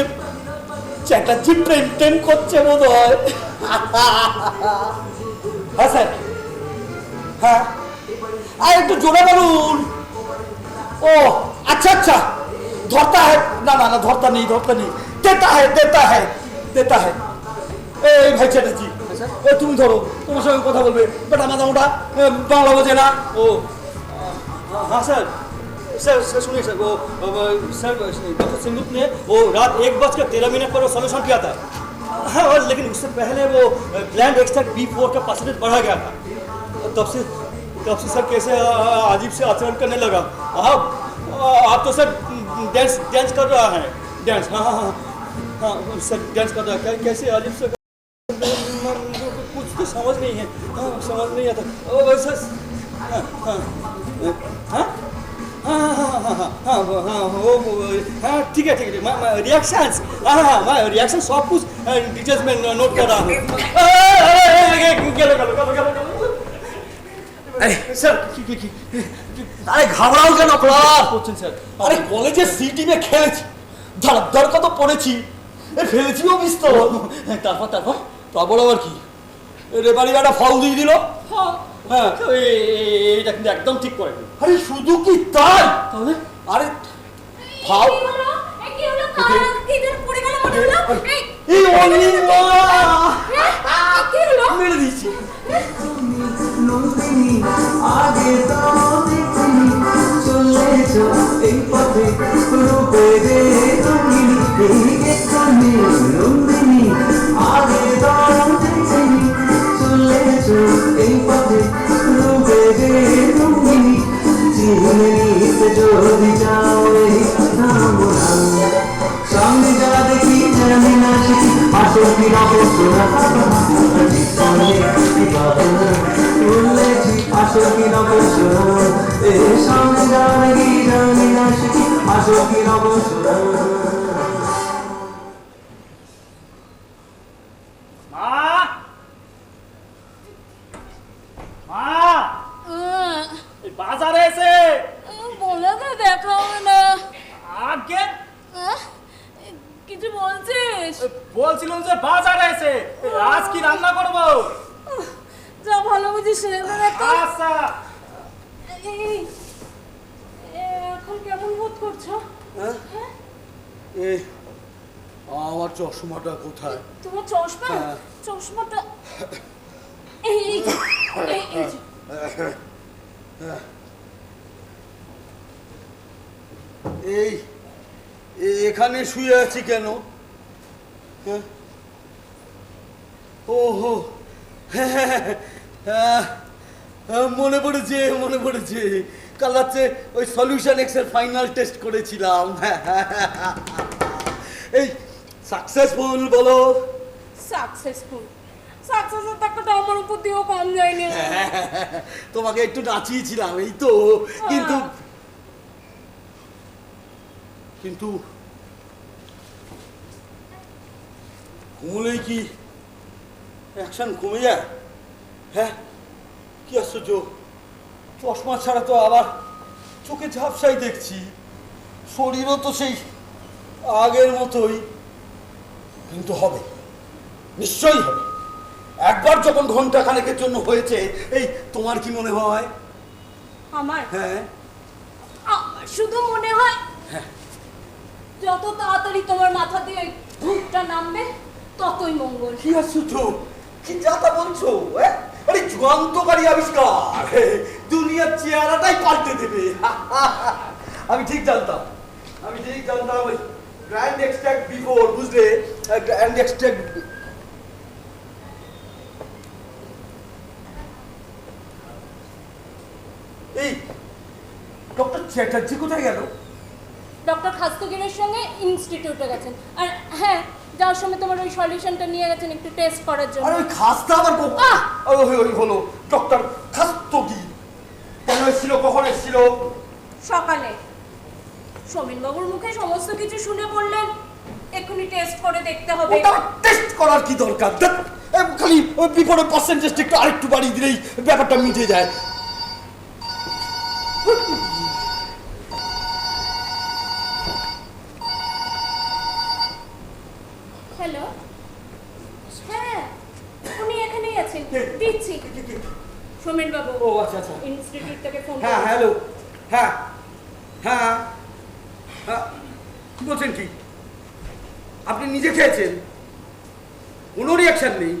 চ্যাটার্জি প্রেম টেম করছে বোধ হয়। হ্যাঁ স্যার, হ্যাঁ আর একটু জোরে বলুন। ও अच्छा अच्छा, धरता है, ना ना ना धरता नहीं, धरता नहीं, देता है देता है देता है। এই ভাই চ্যাটার্জি, ও তুমি ধরো, তোমার সঙ্গে কথা বলবে। বেটা মাদামোটা বাংলা বোঝে না। ओ हाँ सर सर सर सुनिए सर, वो सर डॉक्टर सिंगुप्त ने वो रात 1:13 पर वो सोल्यूशन किया था। हाँ, और लेकिन उससे पहले वो ग्लैंड एक्सट्रैक्ट B4 का परसेंटेज बढ़ा गया था। तब से सर कैसे अजीब से आचरण करने लगा। आप तो सर डांस कर रहा है, डांस। हाँ हाँ हाँ हाँ सर डांस कर रहा है। कैसे अजीब से कुछ तो समझ नहीं है। हाँ समझ नहीं आता। ओ सर हाँ हाँ हाँ हाँ हाँ हाँ हाँ वो हाँ ठीक है रिएक्शंस। हाँ हाँ मैं रिएक्शन सब कुछ डिटेल्स में नोट कर रहा हूँ। স্যার আরে ঘাবড়াও কেন ক্লাস করছেন স্যার? আরে কলেজে সি টিমে খেলেছি, ধর কত পড়েছি, ফেলেছিও বিস্তর। তারপর তারপর আবার কি, রেবারি একটা ফল দিয়ে দিল। হ্যাঁ এইটা কিন্তু একদম ঠিক করে। আরে শুধু কি তাই, তাহলে আরে ফাল কি হলো? কার কিদের পড়ে গেল মনে হলো? এই অনিমা কি হলো? মেরে দিয়েছি। নন্দিনী আগে তো দেখিনি, চলেছো এই পথে রূপে রে রঙিনী, এই এখানে নন্দিনী আগে তো দেখিনি, চলেছো এই পথে রূপে রে রঙিনী, চিনে নিতে যদি যাও এই নাম সঙ্গে যা দেখি জানি না শিখি, আসল কি নকল শোনা বলেছি, আসল কি নকল শোনা এর সঙ্গে যা দেখি জানি না শিখি, আসল কি নকল শোনা। বাজারে এসে বলে তো দেখা হবে না। আগে কিছু বলছিস? বলছিলাম যে বাজারে এসে আজ কি রান্না করবো। যা ভালো বুঝিস আচ্ছা এখন কেমন বোধ করছো? আমার চশমাটা কোথায়? তোমার চশমা? চশমাটা এই এই এখানে শুয়ে আছি কেন? ওহো মনে পড়েছে কাল রাত্রে ওই সলিউশন এক্সের ফাইনাল টেস্ট করেছিলাম। এই সাকসেসফুল বলো? সাকসেসফুল। সাকসেসের টাকাটা আমার উপর দিয়েও কম যায়নি। তোমাকে একটু নাচিয়েছিলাম এই তো, কিন্তু কিন্তু ঘুমলেই কি অ্যাকশন কমে যায়? হ্যাঁ কি আশ্চর্য, চশমা ছাড়া তো আবার চোখে ঝাপসাই দেখছি, শরীরও তো সেই আগের মতোই। কিন্তু হবে, নিশ্চয়ই হবে। একবার যখন ঘন্টা খানেকের জন্য হয়েছে, এই তোমার কি মনে হয়? আমার হ্যাঁ শুধু মনে হয় যত তাড়াতাড়ি তোমার মাথা দিয়ে ভূতটা নামবে ততই মঙ্গল। কি আশ্চর্য, কি যাতা বলছো? আরে যুগান্তকারী আবিষ্কার, দুনিয়ার চেহারাটাই পাল্টে দেবে। আমি ঠিক জানতাম ওই গ্র্যান্ড এক্সট্রাক্ট বিফোর, বুঝলে? Grand extract. এই ডক্টর চ্যাটার্জি কোথায় গেল? ডক্টর খাস্তগিরের সঙ্গে ইনস্টিটিউটে গেছেন। আর হ্যাঁ, যাওয়ার সময় তোমার ওই সলিউশনটা নিয়ে গেছেন একটু টেস্ট করার জন্য। আরে ওই খাস্তা আবার ওই হলো ডক্টর খাস্তগির। কেন এসেছিল, কখন এসেছিল? সকালে। সোমেনবাবুর মুখে সমস্ত কিছু শুনে বললেন এক্ষুনি টেস্ট করে দেখতে হবে। ওটা টেস্ট করার কি দরকার? খালি ওই বিপদের পার্সেন্টেজটা একটু আরেকটু বাড়িয়ে দিলেই ব্যাপারটা মিটে যায়। হ্যালো, হ্যাঁ উনি এখানেই আছেন, দিচ্ছি। সোমেনবাবু, ও আচ্ছা আচ্ছা, ইনস্টিটিউট থেকে ফোন। হ্যাঁ হ্যালো, হ্যাঁ হ্যাঁ হ্যাঁ, বলছেন কি? আপনি নিজে খেয়েছেন, কোনো রিয়াকশন নেই?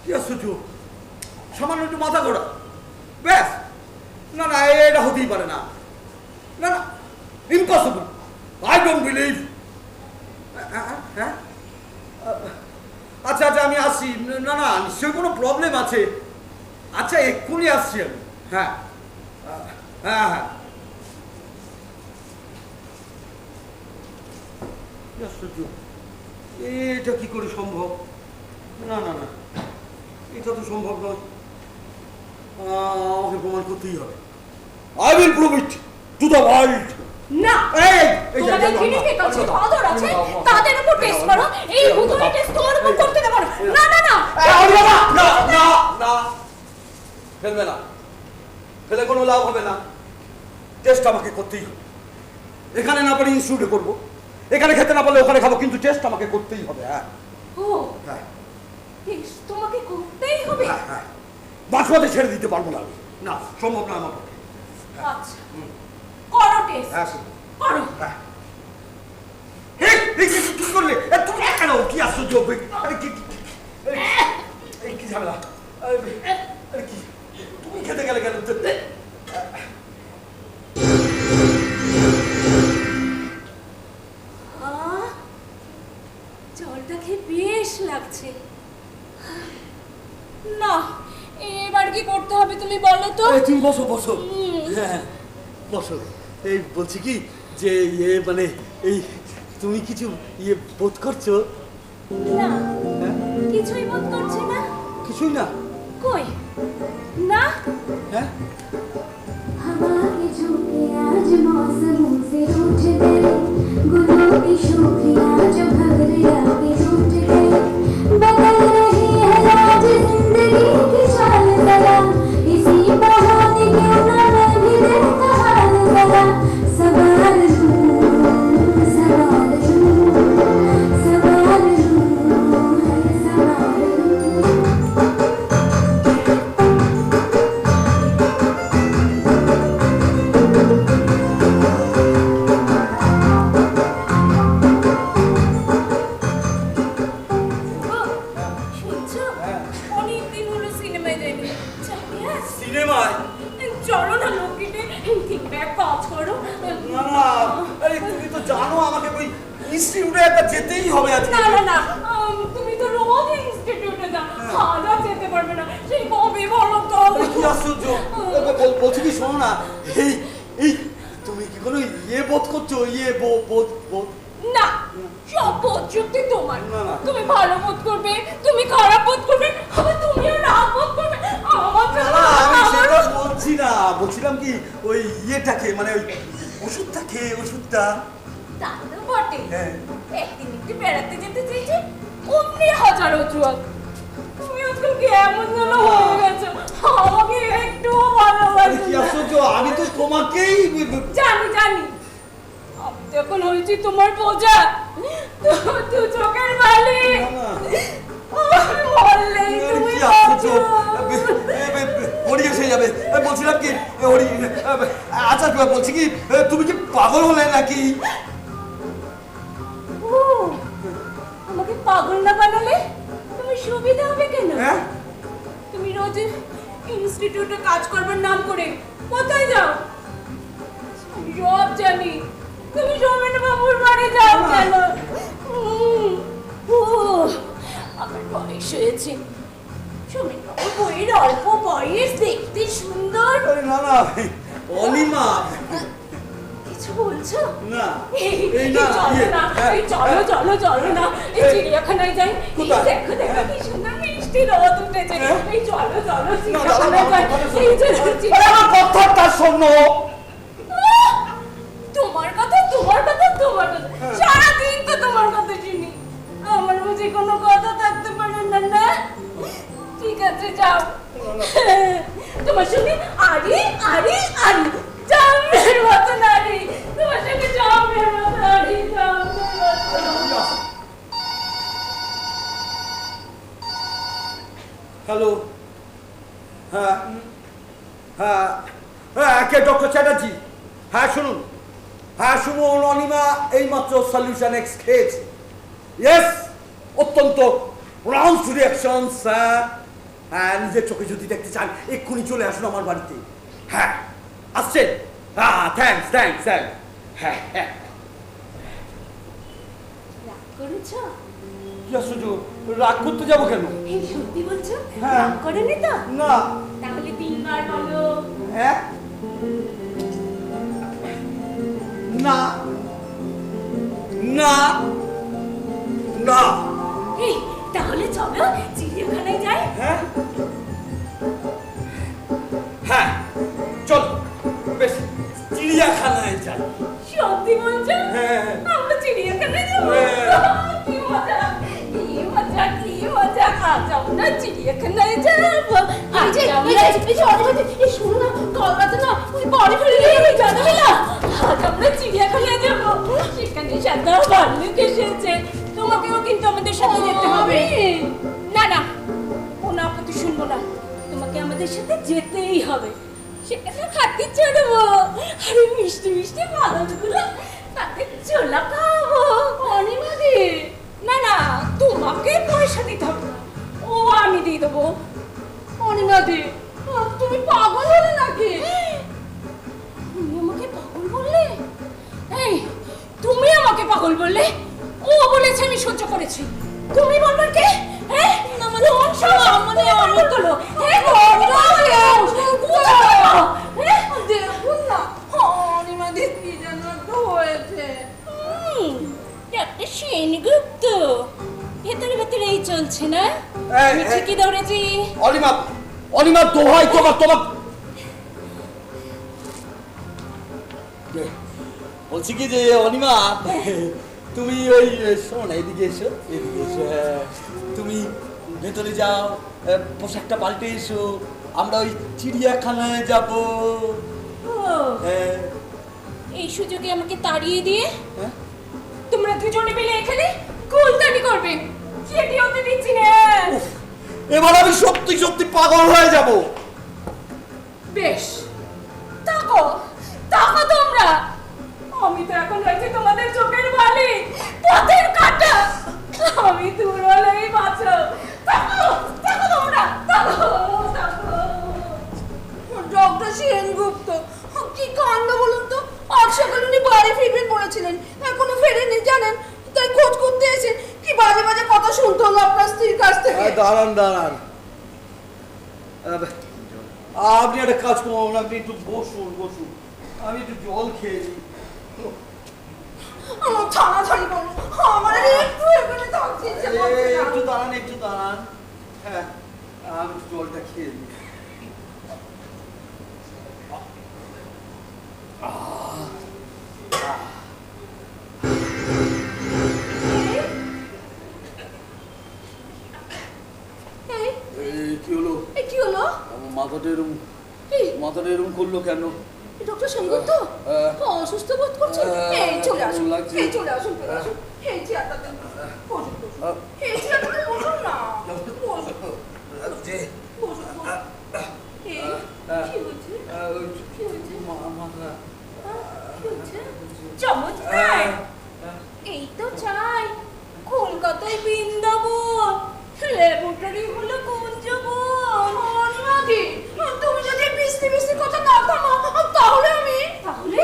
কি আশ্চর্য, সামান্য একটু মাথা ঘোরা, ব্যাস? না না, এটা হতেই পারে না, না না, ইম্পসিবল, আই ডোন্ট বিলিভ। হ্যাঁ আচ্ছা আচ্ছা, আমি আসছি। না না, নিশ্চয়ই কোনো প্রবলেম আছে। আচ্ছা, এক্ষুনি আসছি আমি। হ্যাঁ হ্যাঁ হ্যাঁ। আশ্চর্য, এটা কি করে সম্ভব? না না না, এটা তো সম্ভব নয়। আমাকে প্রমাণ করতেই হবে। I will prove it to the world. না, তোমাদের ক্লিনিকে কাছে আদর আছে, তাদের উপর টেস্ট করো। এই ভুতুড়ে টেস্ট তোমার উপর করতে দেব না। না না না, না না না, ফেলবে না, ফেলে কোনো লাভ হবে না। টেস্ট আমাকে করতেই হবে। এখানে না পারি ইনস্টিটিউটে করবো, এখানে খেতে না পারলে ওখানে খাবো, কিন্তু টেস্ট আমাকে করতেই হবে। হ্যাঁ ও হ্যাঁ, টেস্ট তোমাকে করতেই হবে। হ্যাঁ হ্যাঁ, বাঁচবাতে ছেড়ে দিতে পারবো না আমি। না, সম্ভব না আমার পক্ষে। আচ্ছা, করো টেস্ট, হ্যাঁ করো। হ্যাঁ। কি করলে? তুমি কেন? কি আশ্চর্য, আরে কি ঝামেলা? আরে কি, তুমি খেতে গেলে কেন? জলটা খেয়ে বেশ লাগছে। না, এবার কি করতে হবে তুমি বলো তো? তুমি বসো বসো, হ্যাঁ বসো। এই বলছি কি যে মানে এই তুমি কিছু বোধ করছো? না, কিছুই বোধ করছি না। কিছুই না? কই না। হ্যাঁ, हवा के झोंके आज मौसमों से रूठ गए, गुलों की शोखियां जो भंवरिया के रूठ गए, बदल रही है आज जिंदगी की चाल जरा, इसी बहाने क्यों ना मैं भी दिल का हाल जरा सवाल लूं, सवाल लूं, सवाल लूं, सवाल लूं। শুনছো, অনেকদিন হলো সিনেমায় যাইনি। সিনেমায়? চলো না লোকিতে, ঠিক এক কাজ করো। না না, আরে তুমি তো জানো আমাকে ওই ইনস্টিটিউটে একবার যেতেই হবে আজকে। না না না, তুমি তো রোজ ইনস্টিটিউটে যাও, আজ আর যেতে পারবে না। সেই কবে বলো তো? কি আশ্চর্য, বলছি কি, শোনো না, এই এই তুমি কি কোনো বোধ করছো? বোধ? না, সব বোধ যুক্তি তোমার। না, না। তুমি ভালো বোধ করবে, তুমি খারাপ বোধ করবে, আবার তুমিও না বোধ করবে। আমার না না, আমি সেটা বলছি না, বলছিলাম কি ওই ইয়েটাকে, মানে ওই ওষুধটা খেয়ে, ওষুধটা। তা তো বটে। হ্যাঁ। একদিন একটু বেড়াতে যেতে চেয়েছি, অমনি হাজার অজুহাত। তুমি আজকাল কেমন যেন হয়ে গেছো, আমাকে একটুও ভালোবাসো কি না। আশ্চর্য, আমি তো তোমাকেই জানি জানি, আমি তো এখন হয়েছি তোমার বোঝা, দু চোখের মালিক। না, বললেই তুমি কি আশ্চর্য, বাঁচো। হরি এসে যাবে। বলছিলাম কি হরি, আচ্ছা বলছি কি, তুমি কি পাগল হলে নাকি? ও, আমাকে পাগল পাগল না বানালে তোমার সুবিধা হবে কেন? হ্যাঁ তুমি রোজ ইনস্টিটিউটে কাজ করবার নাম করে কোথায় যাও? আমি সব জানি। তুমি সৌমেন বাবুর বাড়ি যাও কেন? ও আমার বয়স হয়েছে। সৌমেন বাবুর বইয়ের অল্প বয়স, দেখতে সুন্দর। আরে না না অনিমা কিছু বলছো? না এই এই না চলো ইয়ে, না, হ্যাঁ, এই চলো না, এই চিড়িয়াখানায় যাই। এই কোথায়? দেখো দেখো কি সুন্দর মিষ্টি রোদ উঠেছে। হ্যাঁ? এই চলো না, দাঁড়াও, চিড়িয়াখানায় যাই। আমার কথা শোনো। এই যে আরে আমার কথাটা শোনো। তোমার কথা সারাদিন তো তোমার কথা শুনি। আমার বুঝি কোনো কথা থাকতে পারে না? না ঠিক আছে যাও। তোমার সঙ্গে আরে জামের মতো নারী, তোমার সঙ্গে জামের মতো নারী, জামের মতো। হ্যালো হ্যাঁ হ্যাঁ হ্যাঁ কে ডক্টর চ্যাটার্জি? হ্যাঁ শুনুন, হ্যাঁ শুনুন, অনিমা এইমাত্র সলিউশন এক্স খেয়েছে। ইয়েস, অত্যন্ত প্রনাউন্সড রিয়াকশনস। হ্যাঁ নিজের চোখে যদি দেখতে চান এক্ষুনি চলে আসুন আমার বাড়িতে। হ্যাঁ আসছেন? হ্যাঁ থ্যাংকস। হ্যাঁ হ্যাঁ রাগ করেছো? কি আশ্চর্য, রাগ করতে যাবো কেন? এই সত্যি বলছো? হ্যাঁ। রাগ করেনি তো? না। তাহলে 3 বার বলো। হ্যাঁ না না না। এই তাহলে চলো চিড়িয়াখানায় যাই। হ্যাঁ হ্যাঁ চল, বেশ চিড়িয়াখানায় যাই। সত্যি বলছো? হ্যাঁ। আমরা চিড়িয়াখানায় যাবো? হ্যাঁ। কি মজা! আজ আমরা চিড়িয়াখানায় যাবো। শোনো না, কাল রাতে না ওই বাড়ি ফিরে জানাবি না? আজ আমরা চিড়িয়াখানায় যাবো। সেখানে সাদা ভাল্লুক এসেছে। তোমাকেও কিন্তু আমাদের সাথে যেতে হবে। না কোনো আপত্তি শুনবো না। তোমাকে আমাদের সাথে যেতেই হবে। সেখানে খাতি চড়বো, আরে মিষ্টি বাদামগুলো তাতে ছোলা খাবো। অনিমাদি না তোমাকে পয়সা দিতে হবে না, ও আমি দিয়ে দেবো। অনিমাদি তুমি পাগল হলে নাকি? তুমি আমাকে পাগল বললে? এই তুমি আমাকে পাগল বললে? ও বলেছে আমি সহ্য করেছি, তুমি বলবার কে? হ্যাঁ না মানে আমি বলো। দেখুন না অনিমাদি কি যেন একটা হয়েছে। একটা সেনগুপ্ত ভেতরে এই চলছে না? আমি ঠিকই ধরেছি। অনিমা দোহাই তোমার বলছি কি যে অনিমা, তুমি ওই শোন এদিকে এসো। হ্যাঁ, তুমি ভেতরে যাও, পোশাকটা পাল্টে এসো, আমরা ওই চিড়িয়াখানায় যাব। হ্যাঁ এই সুযোগে আমাকে তাড়িয়ে দিয়ে হ্যাঁ? তোমরা দুজনে মিলে এখানে গোলতানি করবে, সেটি হতে দিচ্ছি না। এবার আমি সত্যি পাগল হয়ে যাব। বেশ তাকো তোমরা। আমি তো এখন হয়েছি তোমাদের চোখের বালি, পথের কাঁটা। আমি দূর হলেই বাঁচো। তাকো তোমরা, তাকো। ডক্টর সেনগুপ্ত, কি কাণ্ড বলুন তো। আজ সকালে উনি বাড়ি ফিরবেন বলেছিলেন, এখনো ফেরেননি জানেন। তাই খোঁজ করতে এসে কি বাজে কথা শুনতে হলো আপনার স্ত্রীর কাছ থেকে। দাঁড়ান আপনি একটা কাজ করুন, আপনি একটু বসুন। আমি একটু জল খেয়েছি। আমার ছাড়াছাড়ি করুন, আমার আর একটু এখানে থাকতে ইচ্ছে করছে না। একটু দাঁড়ান। হ্যাঁ আমি একটু জলটা খেয়ে নিই। কি হলো? আমার মাথাটা এরকম করলো কেন? ডক্টর সেনগুপ্ত অসুস্থ বোধ করছেন? এই চলে আসুন, চলে আসুন। এই চেয়ারটাতে বসুন। এই চেয়ারটাতে বসুন না। চমৎকার। এই তো চাই কলকাতা তাই বৃন্দাবন, ল্যাবরেটরি হলো কুঞ্জবন। অনুরাগী, তুমি যদি বৃষ্টি বৃষ্টি কথা না থামো তাহলে আমি তাহলে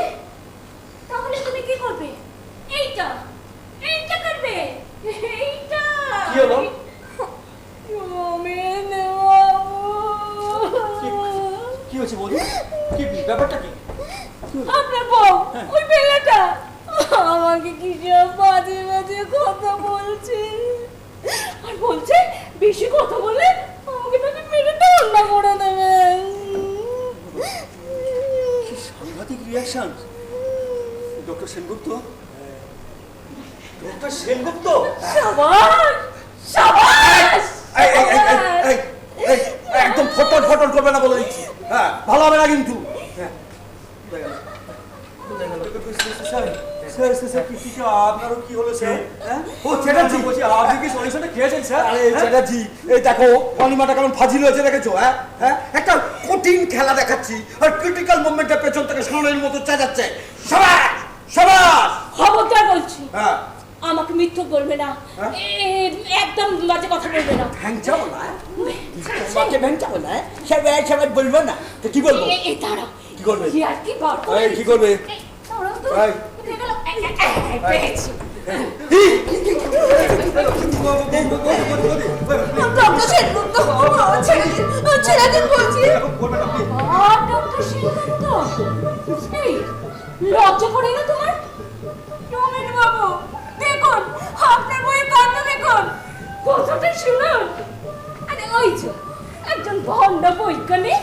তাহলে তুমি কি করবে? এইটা এইটা করবে, এইটা কি হলো? কি হয়েছে বৌদি? কি ব্যাপারটা কি? আপনার বউ ওই বেলাটা আমাকে কি সব বাজে বাজে কথা বলছে, আর বলছে বেশি কথা বলে আমাকে নাকি মেরে ঠান্ডা করে দেবে। কি সাংঘাতিক reaction! Doctor Sengupta, doctor Sengupta, সাবাস সাবাস এই, এই, এই, এই, এই, একদম ফটল ফটল করবে না বলে দিচ্ছি। হ্যাঁ, ভালো হবে না কিন্তু। আপনারও কি হলো স্যার? ও চ্যাটার্জি, বলছি আপনি কি সলিউশনটা খেয়েছেন স্যার? আরে চ্যাটার্জি, এই দেখো অনিমাটা কেমন ফাজিল হয়েছে দেখেছো? হ্যাঁ হ্যাঁ, একটা কঠিন খেলা দেখাচ্ছি আর ক্রিটিক্যাল মোমেন্টের পেছন থেকে সামনের মতো চেঁচাচ্ছে। সাবাস সাবাস। খবরদার বলছি, হ্যাঁ, আমাকে মিথ্যুক বলবে না, হ্যাঁ? একদম বাজে কথা বলবে না। ভ্যাংচাবো না, তোমাকে ভ্যাংচাবো না, সবাই সবাই বলবো না তো কি বলবো? এই দাঁড়াও, কি করবে? কি আর কি বার এই, কি করবে? দাঁড়াও তো, এই। কোথায় গেল? পেয়েছি। ডক্টর সেনগুপ্ত, ছেড়ে দিন বলছি। ডক্টর সেনগুপ্ত, এই লজ্জা করে না তোমার? টমেট বাবু দেখুন, আপনার বইয়ের কাণ্ড দেখুন, কথাটা শুনুন। আরে ওই যে একজন ভণ্ড বৈজ্ঞানিক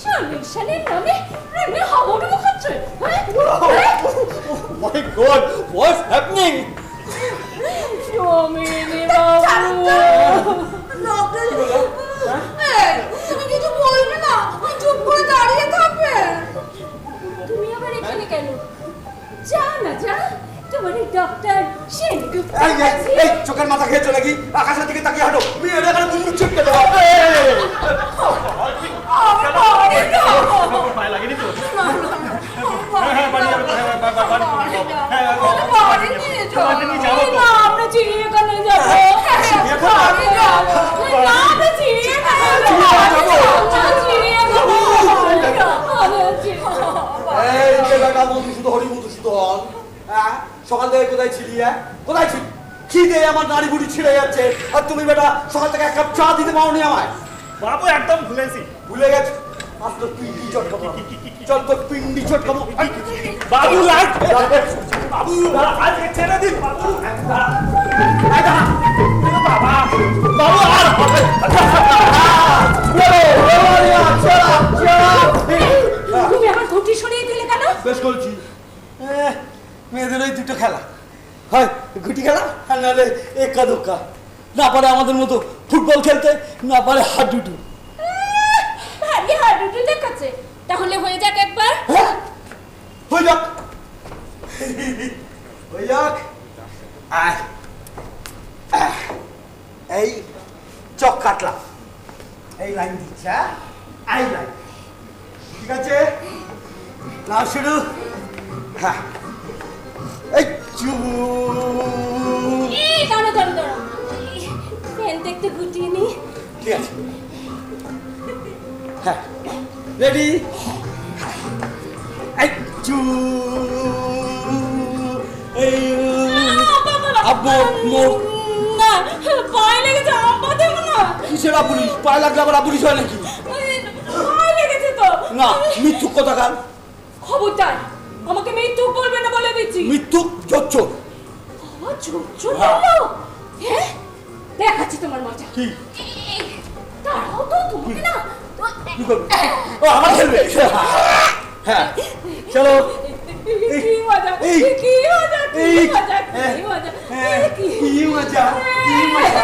সলিউশনের নামে এমনি হাবুডুবু খাচ্ছে। মাই গড, হোয়াটস হ্যাপনিং? টমেট বাবু, ডক্টর, এই, তুমি কিছু বলবে না, চুপ করে দাঁড়িয়ে থাকবে। তুমি আবার এখানে কেন? যা না যা, তোমার ডক্টর সেনগুপ্ত এই, এই, এই, চোখের মাথা খেয়েছো নাকি? আকাশের দিকে তাকিয়ে হাঁটো, মেয়ের এখানে মুন্ডু ছিটকে দেবো। পায়ে লাগেনি তো? আমরা চিড়িয়াখানে যাবো। না, আমরা চিড়িয়াখানে এই যে বেটা মধুসূদন, হরি মধুসূদন, হ্যাঁ, সকাল থেকে কোথায় ছিলি? হ্যাঁ, কোথায় ছিলি? খিদে আমার নাড়ি বুড়ি ছিঁড়ে যাচ্ছে, আর তুমি বেটা সকাল থেকে এক কাপ চা দিতে পারোনি আমায়। বাবু একদম ভুলেছি। ভুলে গেছো? আজ তোর পিন্ডি চটকাবো, চল তোর পিন্ডি চটকাবো। বাবু বাবু আজকে ছেড়ে দিন বাবু। বাবা বাবু আর হবে। তুমি আমার ঘুঁটি সরিয়ে দিলে কেন? বেশ করেছি। মেয়েদের ওই দুটো খেলা হয়, গুটি খেলা আর নাহলে একা দোক্কা। না পারে আমাদের মতো ফুটবল খেলতে, না পারে হাডুডু। ভারী হাডুডু দেখাচ্ছে, তাহলে হয়ে যাক একবার। হ্যাঁ, হয়ে যাক, হয়ে যাক। আয়, আয়, এই চক কাটলাম, এই লাইন দিচ্ছে, হ্যাঁ, আই লাইন, ঠিক আছে? নাও শুরু। হ্যাঁ, এই চু। এই দাঁড়ো দাঁড়ো দাঁড়ো, পেন দেখতে গুটিয়ে নি। ঠিক আছে, হ্যাঁ, রেডি? এই চু। এই আব্বু মোর না, পায়ে লেগেছে, আব্বা দেবো না। কিসের আবুলিশ? পায়ে লাগলে আবার আবুলিশ হয় নাকি? পায়ে লেগেছে তো। না, মিথ্যুক কথাকার। খবরদার, আমাকে মৃত্যু বলবে না বলে দিচ্ছি। মিথ্যুক জোচ্চোর। বাবা চোর বললো? হ্যাঁ, দেখাচ্ছি তোমার মজা। কি? এই, দাঁড়াও তো, তোমাকে না কি করবে? ও আমার খেলবে। হ্যাঁ, চলো। কি মজা, এই, কি মজা, কি এই, মজা, হ্যাঁ, কি মজা, হ্যাঁ, কি কি মজা, কি মজা,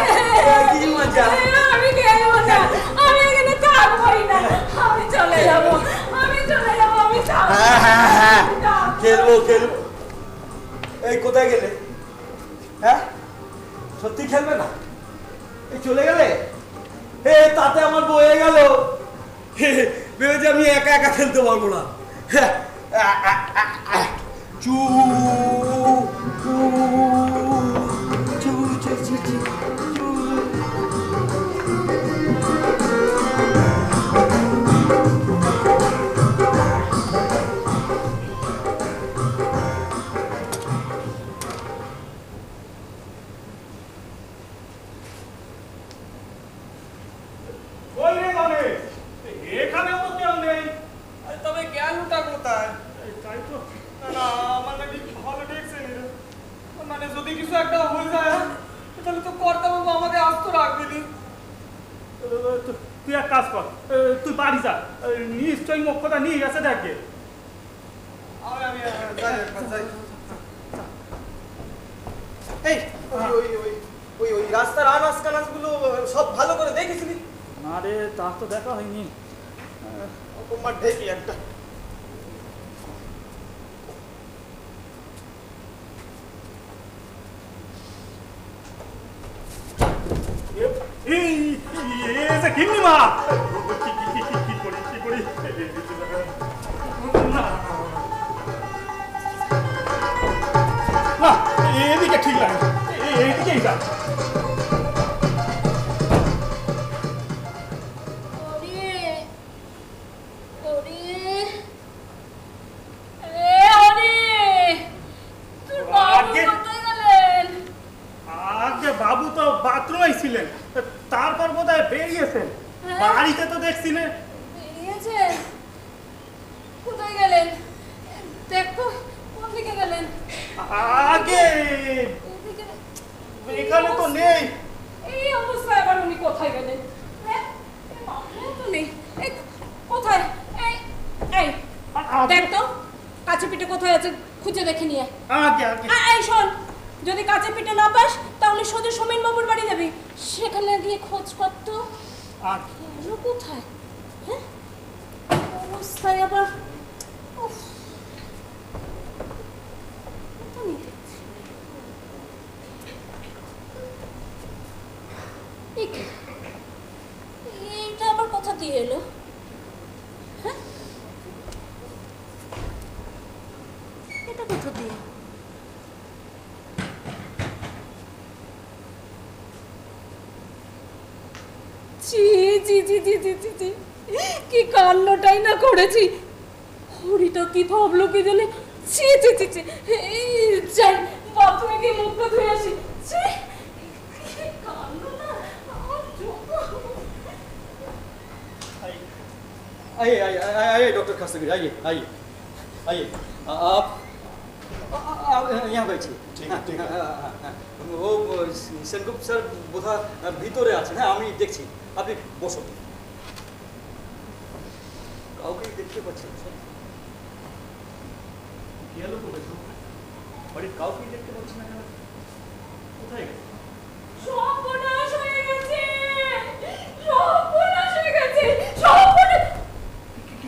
কি মজা। আমি খেলবো না, আমি এখানে থাকবোই না, আমি চলে যাবো, আমি চলে যাবো, আমি থাকবো না। হ্যাঁ, হ্যাঁ, হ্যাঁ, খেলবো, খেলবো। এই কোথায় গেলে? হ্যাঁ, সত্যি খেলবে না? এই চলে গেলে? হে, তাতে আমার বয়ে গেল। ভেবেছি আমি একা একা খেলতে পারবো না। হ্যাঁ, চু চু চু চু চু কই রে গণেশ? এখানেও তো কেউ নেই। তবে গেলটা কোথায়? তাই তো। না না আমার নাকি ভালো দেখছে নি রে। মানে যদি কিছু একটা হয়ে যায় তাহলে তো কর্তাবাবু আমাকে আস্ত রাখবে নি। তুই এক কাজ কর, তুই বাড়ি যা, নিশ্চয়ই মোক্ষদা নিয়ে গেছে দেখে। আমি যাই একবার যাই। এই ওই ওই ওই ওই রাস্তার আনাজ কানাজগুলো সব ভালো করে দেখেছিলি? না রে, তার তো দেখা হয়নি। তোমার ঢেকি একটা। এই যে কিন্নি মা, কি করি না, না এদিকে ঠিক লাগে, এইদিকেই যা। আগে বাবু তো বাথরুমেই ছিলেন, তারপর বোধহয় বেরিয়েছেন। বাড়িতে তো দেখছি না। বেরিয়েছেন? কোথায় গেলেন? দেখো কোন দিকে গেলেন? আগে এখানে তো নেই। এই অবস্থায় আবার উনি কোথায় গেলেন? হ্যাঁ, এই মাথায় তো নেই। এই কোথায়? এই এই দেখ তো কাছে পিঠে কোথায় আছে, খুঁজে দেখে নিয়ে আগে আগে এই শোন, যদি কাছে পিঠে না পাস তাহলে সোজা সোমেন বাবুর বাড়ি যাবি, সেখানে গিয়ে খোঁজ কর তো গেল কোথায়। হ্যাঁ, অবস্থায় আবার উফ, তো নেই দেখছি। এইটা আবার কোথা দিয়ে এলো? হ্যাঁ, এটা কোথা দিয়ে? জি জি জি জি জি জি জি, কি কান্নটাই না করেছি। হরিটা কি ভাবলো কি জানে। ছি ছি ছি ছি, যাই বাথরুমে গিয়ে মুখটা ধুয়ে আসি। ছি, কি কান্ড না আমার চোখ। आइए आइए आइए डॉक्टर खास्तगीर, आइए आइए आइए आप यहाँ बैठिए। ठीक है, ठीक है। वो সেনগুপ্ত স্যার বোধহয় ভিতরে আছেন। হ্যাঁ আমি দেখছি, আপনি বসুন। কাউকেই দেখতে পাচ্ছেন স্যার? গেল কোথায়? বাড়ির কাউকেই দেখতে পাচ্ছি না কেন? কোথায় গেল? সর্বনাশ হয়ে গেছে, সর্বনাশ হয়ে গেছে, সর্বনাশ।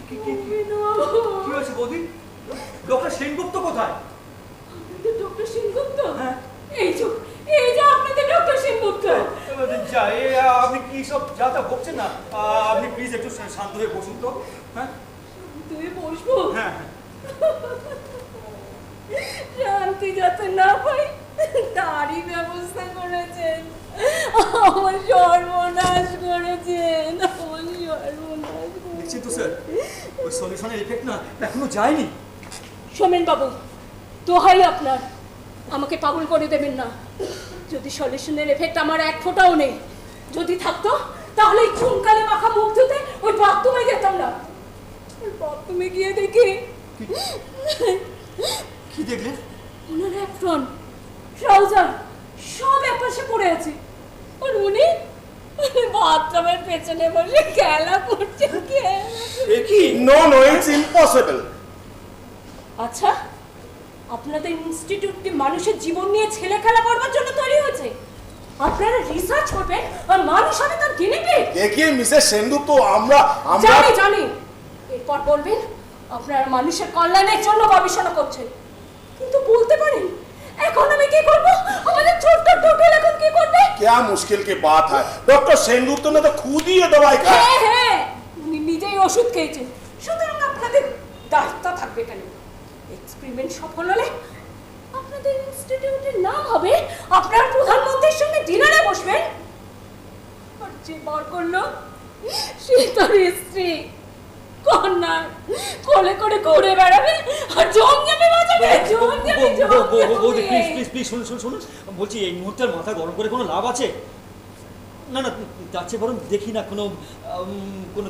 কি হয়েছে বৌদি? ডক্টর সেনগুপ্ত কোথায়? আপনাদের ডক্টর সেনগুপ্ত? হ্যাঁ, এই যে আপনাদের ডক্টর সেনগুপ্ত। যা আপনি কি সব যা তা বকছেন না, আপনি প্লিজ একটু শান্ত হয়ে বসুন তো। হ্যাঁ তুই বসবো? হ্যাঁ হ্যাঁ। শান্তি যাতে না পাই তারই ব্যবস্থা করেছেন। আমার সর্বনাশ করেছেন, আমার সর্বনাশ দেখছেন তো স্যার, ওই সলিউশনের এফেক্ট না এখনো যায়নি। সোমেন বাবু, দোহাই আপনার, আমাকে পাগল করে দেবেন না। যদি সলিউশনের এফেক্ট আমার এক ফোঁটাও নেই, যদি থাকতো তাহলে এই চুনকালে মাখা মুখ ধুতে ওই বাথরুমে যেতাম না। ওই বাথরুমে গিয়ে দেখি কি দেখলেন? ওনার অ্যাপ্রন, ট্রাউজার সব একপাশে পড়ে আছে, আর উনি বাথরুমের পেছনে বসে খেলা করছেন। কি? No, it's impossible. আচ্ছা, আপনাদের ইনস্টিটিউটটি মানুষের জীবন নিয়ে ছেলে খেলা করবার জন্য তৈরি হয়েছে? আপনারা রিসার্চ করবেন আর মানুষ হবে তার গিনিপিগ? देखिए मिसेस সেনগুপ্ত, আমরা জানি। এরপর বলবেন আপনারা মানুষের কল্যাণের জন্য গবেষণা করছেন, কিন্তু বলতে পারেন এখন আমি কি করব? আমাদের ছোট্ট টোটল এখন কি করবে? क्या मुश्किल की बात है, डॉक्टर सेनगुप्त ने तो खुद ही ये दवाई खाई। হ্যাঁ, উনি নিজেই ওষুধ খেয়েছেন, সুতরাং আপনাদের দায়িত্ব থাকবে কেন? এক্সপেরিমেন্ট সফল হলে আপনাদের ইনস্টিটিউটের নাম হবে আপনার প্রধানমন্ত্রীর সঙ্গে ডিনারে যে বর করলো সে তোর স্ত্রী কন্যা কোলে করে ঘুরে বেড়াবে আর জমজমে বাজাবে বৌদি প্লিজ প্লিজ প্লিজ শুনুন শুনুন শুনুন বলছি এই মুহূর্তে আর মাথা গরম করে কোনো লাভ আছে? না না যাচ্ছে বরং দেখি না কোনো কোনো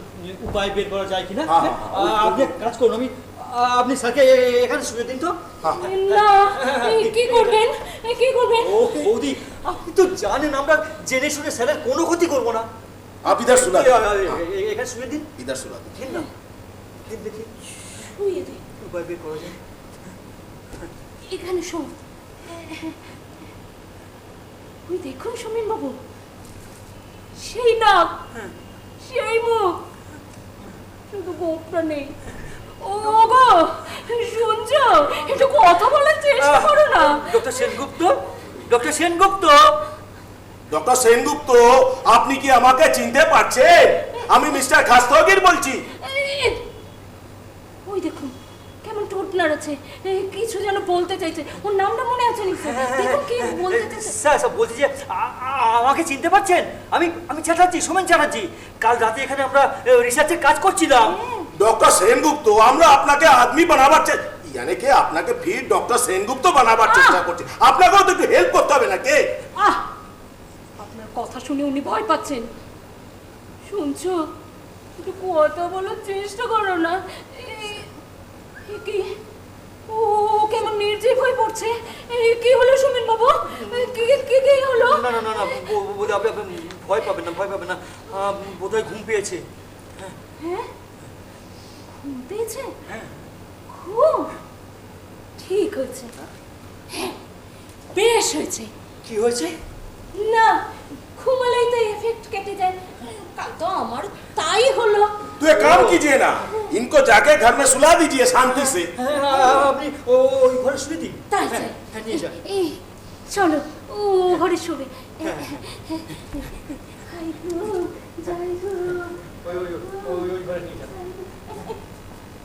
উপায় বের করা যায় কিনা। আপনি এক কাজ করুন, আপনি স্যারকে এখানে শুয়ে দিন তো। না কি করবেন কি করবেন? ও বৌদি আপনি তো জানেন আমরা জেনে শুনে স্যারের কোনো ক্ষতি করবো না। आप इधर सुना এখানে শুয়ে দিন। इधर सुना দিন না দিন দেখি শুয়ে দে উপায় বের করা যায়। এখানে শোন। ওই দেখুন সমীর বাবু, সেই নাক সেই মুখ, শুধু গোপটা নেই। ও গো শুনছো, একটু কথা বলার চেষ্টা করো না। Doctor Sengupta, doctor Sengupta, doctor Sengupta আপনি কি আমাকে চিনতে পারছেন? আমি মিস্টার খাস্তগির বলছি। ওই দেখুন কেমন ঠোঁট নাড়াচ্ছে, কিছু যেন বলতে চাইছে। ওর নামটা মনে আছে নি স্যার? দেখুন কি বলতে চাইছে। স্যার স্যার বলছি যে আমাকে চিনতে পারছেন? আমি চ্যাটার্জি, সোমেন চ্যাটার্জি। কাল রাতে এখানে আমরা রিসার্চের কাজ করছিলাম। ডক্টর সেনগুপ্ত আমরা আপনাকে আদমি বানাবার यानी कि আপনাকে ফির ডক্টর সেনগুপ্ত বানাবার চেষ্টা করছি। আপনাকেও তো একটু হেল্প করতে হবে নাকি? আপনার কথা শুনে উনি ভয় পাচ্ছেন। শুনছো, একটু কথা বলার চেষ্টা করো না। কি ও কেমন নির্জীব হয়ে পড়ছে। কি হলো সুমিন বাবু? কি কি কি হলো? না না না না বলে আপনি ভয় পাবেন না, ভয় পাবেন না। বোধহয় ঘুম পেয়েছে। হ্যাঁ ঘুম পেয়েছে? ঘুম ঠিক হয়েছে। হ্যাঁ বেশ হয়েছে। কি হয়েছে? না ঘুমালেই তো এফেক্ট কেটে যায়। কাল তো আমার তাই হলো। तो एक काम कीजिए ना, इनको जाके घर में सुला दीजिए शांति से। আপনি ওই ঘরে শুয়ে দিন। তাই হ্যাঁ নিয়ে যান। এই চলো ও ঘরে শুবে। ওই ঘরে নিয়ে যান।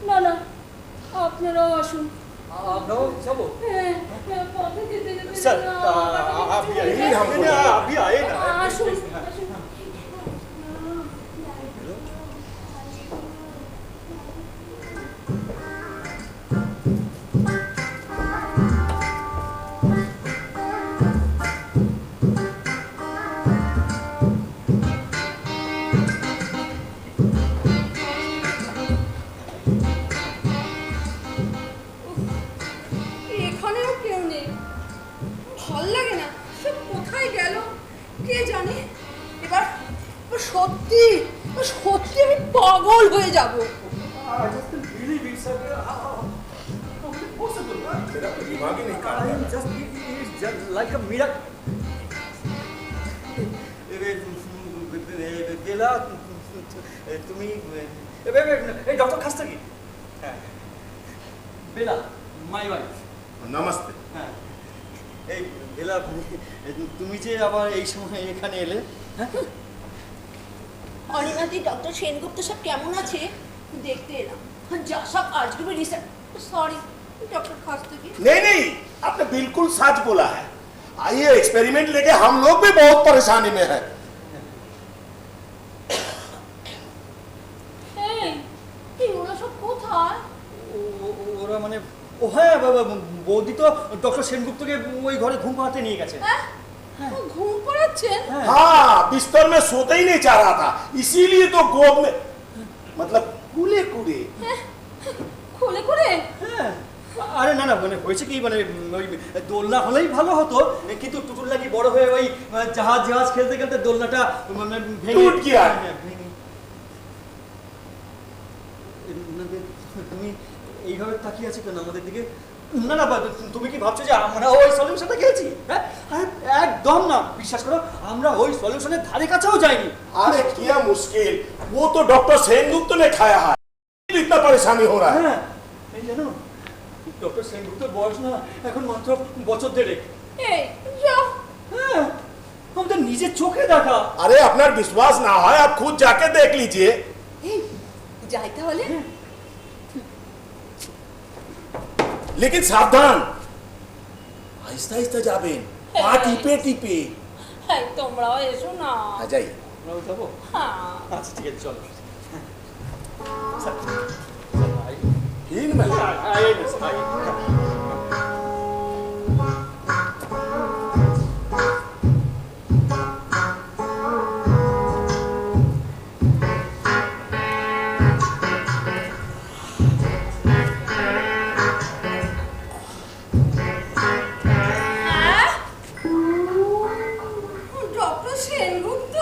না না আপনারাও আসুন। আমরাও যাবো? হ্যাঁ পথে যেতে যেতে স্যার আপনি আয়ে না। আসুন আসুন। এখানেও কেউ নেই, ভাল লাগে না। সব কোথায় গেল কে জানে। এবার সত্যি সত্যি আমি পাগল হয়ে যাব। मेरा तो दिमाग ही नहीं काम कर रहा। Like a miracle. বেলা তুমি এই ডক্টর খাস্তাগি। হ্যাঁ বেলা মাই ওয়াইফ। नमस्ते। হ্যাঁ এই বেলা তুমি যে আবার এই সময় এখানে এলে। হ্যাঁ অনিমাদি ডক্টর সেনগুপ্ত সব কেমন আছে দেখতে এলাম। যা সব আজকে রিসার্চ সরি डॉक्टर खास्तगी। नहीं नहीं आपने बिल्कुल सच बोला है। आइए एक्सपेरिमेंट लेके हम लोग भी बहुत परेशानी में हैं। কি ওরা সব কোথায়? ওরা মানে ও হ্যাঁ বৌদি তো ডক্টর সেনগুপ্তকে ওই ঘরে ঘুম পাড়াতে নিয়ে গেছে। ঘুম পড়াচ্ছেন? हाँ बिस्तर में सोते ही नहीं चाह रहा था, इसीलिए तो गोद में मतलब कूले कूले। খুলে করে? হ্যাঁ আরে না না মানে হয়েছে কি মানে ওই দোলনা হলেই ভালো হতো, কিন্তু টুটুল লাগি বড় হয়ে ওই জাহাজ জাহাজ খেলতে খেলতে দোলনাটা মানে ভেঙে टूट गया। তুমি এইভাবে তাকিয়ে আছো কেন আমাদের দিকে? না না তুমি কি ভাবছো যে আমরা ওই সলিউশনটা খেয়েছি? হ্যাঁ একদম না, বিশ্বাস করো আমরা ওই সলিউশনের ধারে কাছেও যাইনি। अरे क्या मुश्किल, वो तो डॉक्टर सेनगुप्त ने खाया है, इतना परेशानी हो रहा है। হ্যাঁ এই জানো ডক্টর সেনগুপ্তের বয়স না এখন মাত্র বছর দেড়েক। এই যাও। হ্যাঁ আমাদের নিজের চোখে দেখা। अरे अपना विश्वास ना है आप खुद जाके देख लीजिए। যাই তাহলে। लेकिन सावधान, आहिस्ता आहिस्ता जाबेन, पा टीपे टीपे। তোমরাও এসো না। आ जाइए। আমরাও যাবো? হ্যাঁ। আচ্ছা ঠিক আছে চলো ঠিক না ডক্টর সেনগুপ্ত,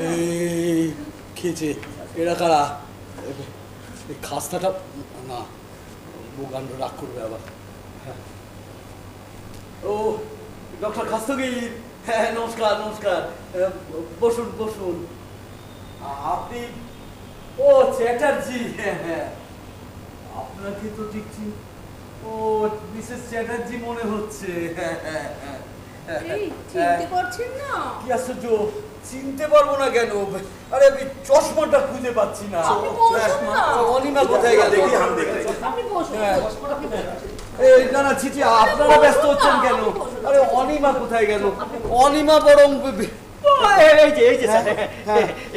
এই খেয়েছে এরা কারা? এই খাস্তাটা না, বোগান্ড রাগ করবে আবার। হ্যাঁ। ও ডক্টর খাস্তগির, হ্যাঁ নমস্কার নমস্কার, বসুন বসুন। আপনি ও চ্যাটার্জি, হ্যাঁ হ্যাঁ আপনাকে তো ঠিক ও মিসেস চ্যাটার্জি মনে হচ্ছে। হ্যাঁ হ্যাঁ হ্যাঁ এই চিনতে পারছেন না? কি আশ্চর্য, চিনতে পারবো না কেন? আরে আমি চশমাটা খুঁজে পাচ্ছি না। আপনি বসুন না। অনিমা কোথায় গেল? দেখি আমি দেখি আপনি বসুন। হ্যাঁ। এই না না ছিচি, আপনারা ব্যস্ত হচ্ছেন কেন? আরে অনিমা কোথায় গেল? অনিমা বরং এই যে স্যার,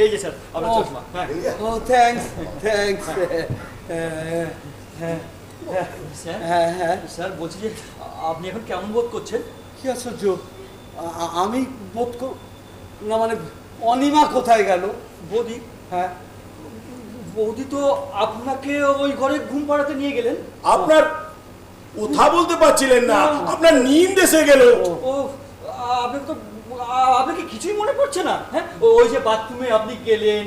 এই যে স্যার আপনার চশমা। হ্যাঁ ও থ্যাঙ্কস থ্যাঙ্কস। স্যার, হ্যাঁ হ্যাঁ স্যার বলছি যে আপনি এখন কেমন বোধ করছেন? কি আশ্চর্য, আমি বোধ না মানে অনিমা কোথায় গেল? বৌদি, হ্যাঁ বৌদি তো আপনাকে ওই ঘরে ঘুম পাড়াতে নিয়ে গেলেন। আপনার কথা বলতে পারছিলেন না, আপনার নিন্দ এসে গেল। ও আপনাকে তো আপনাকে কিছুই মনে পড়ছে না? হ্যাঁ ওই যে বাথরুমে আপনি গেলেন,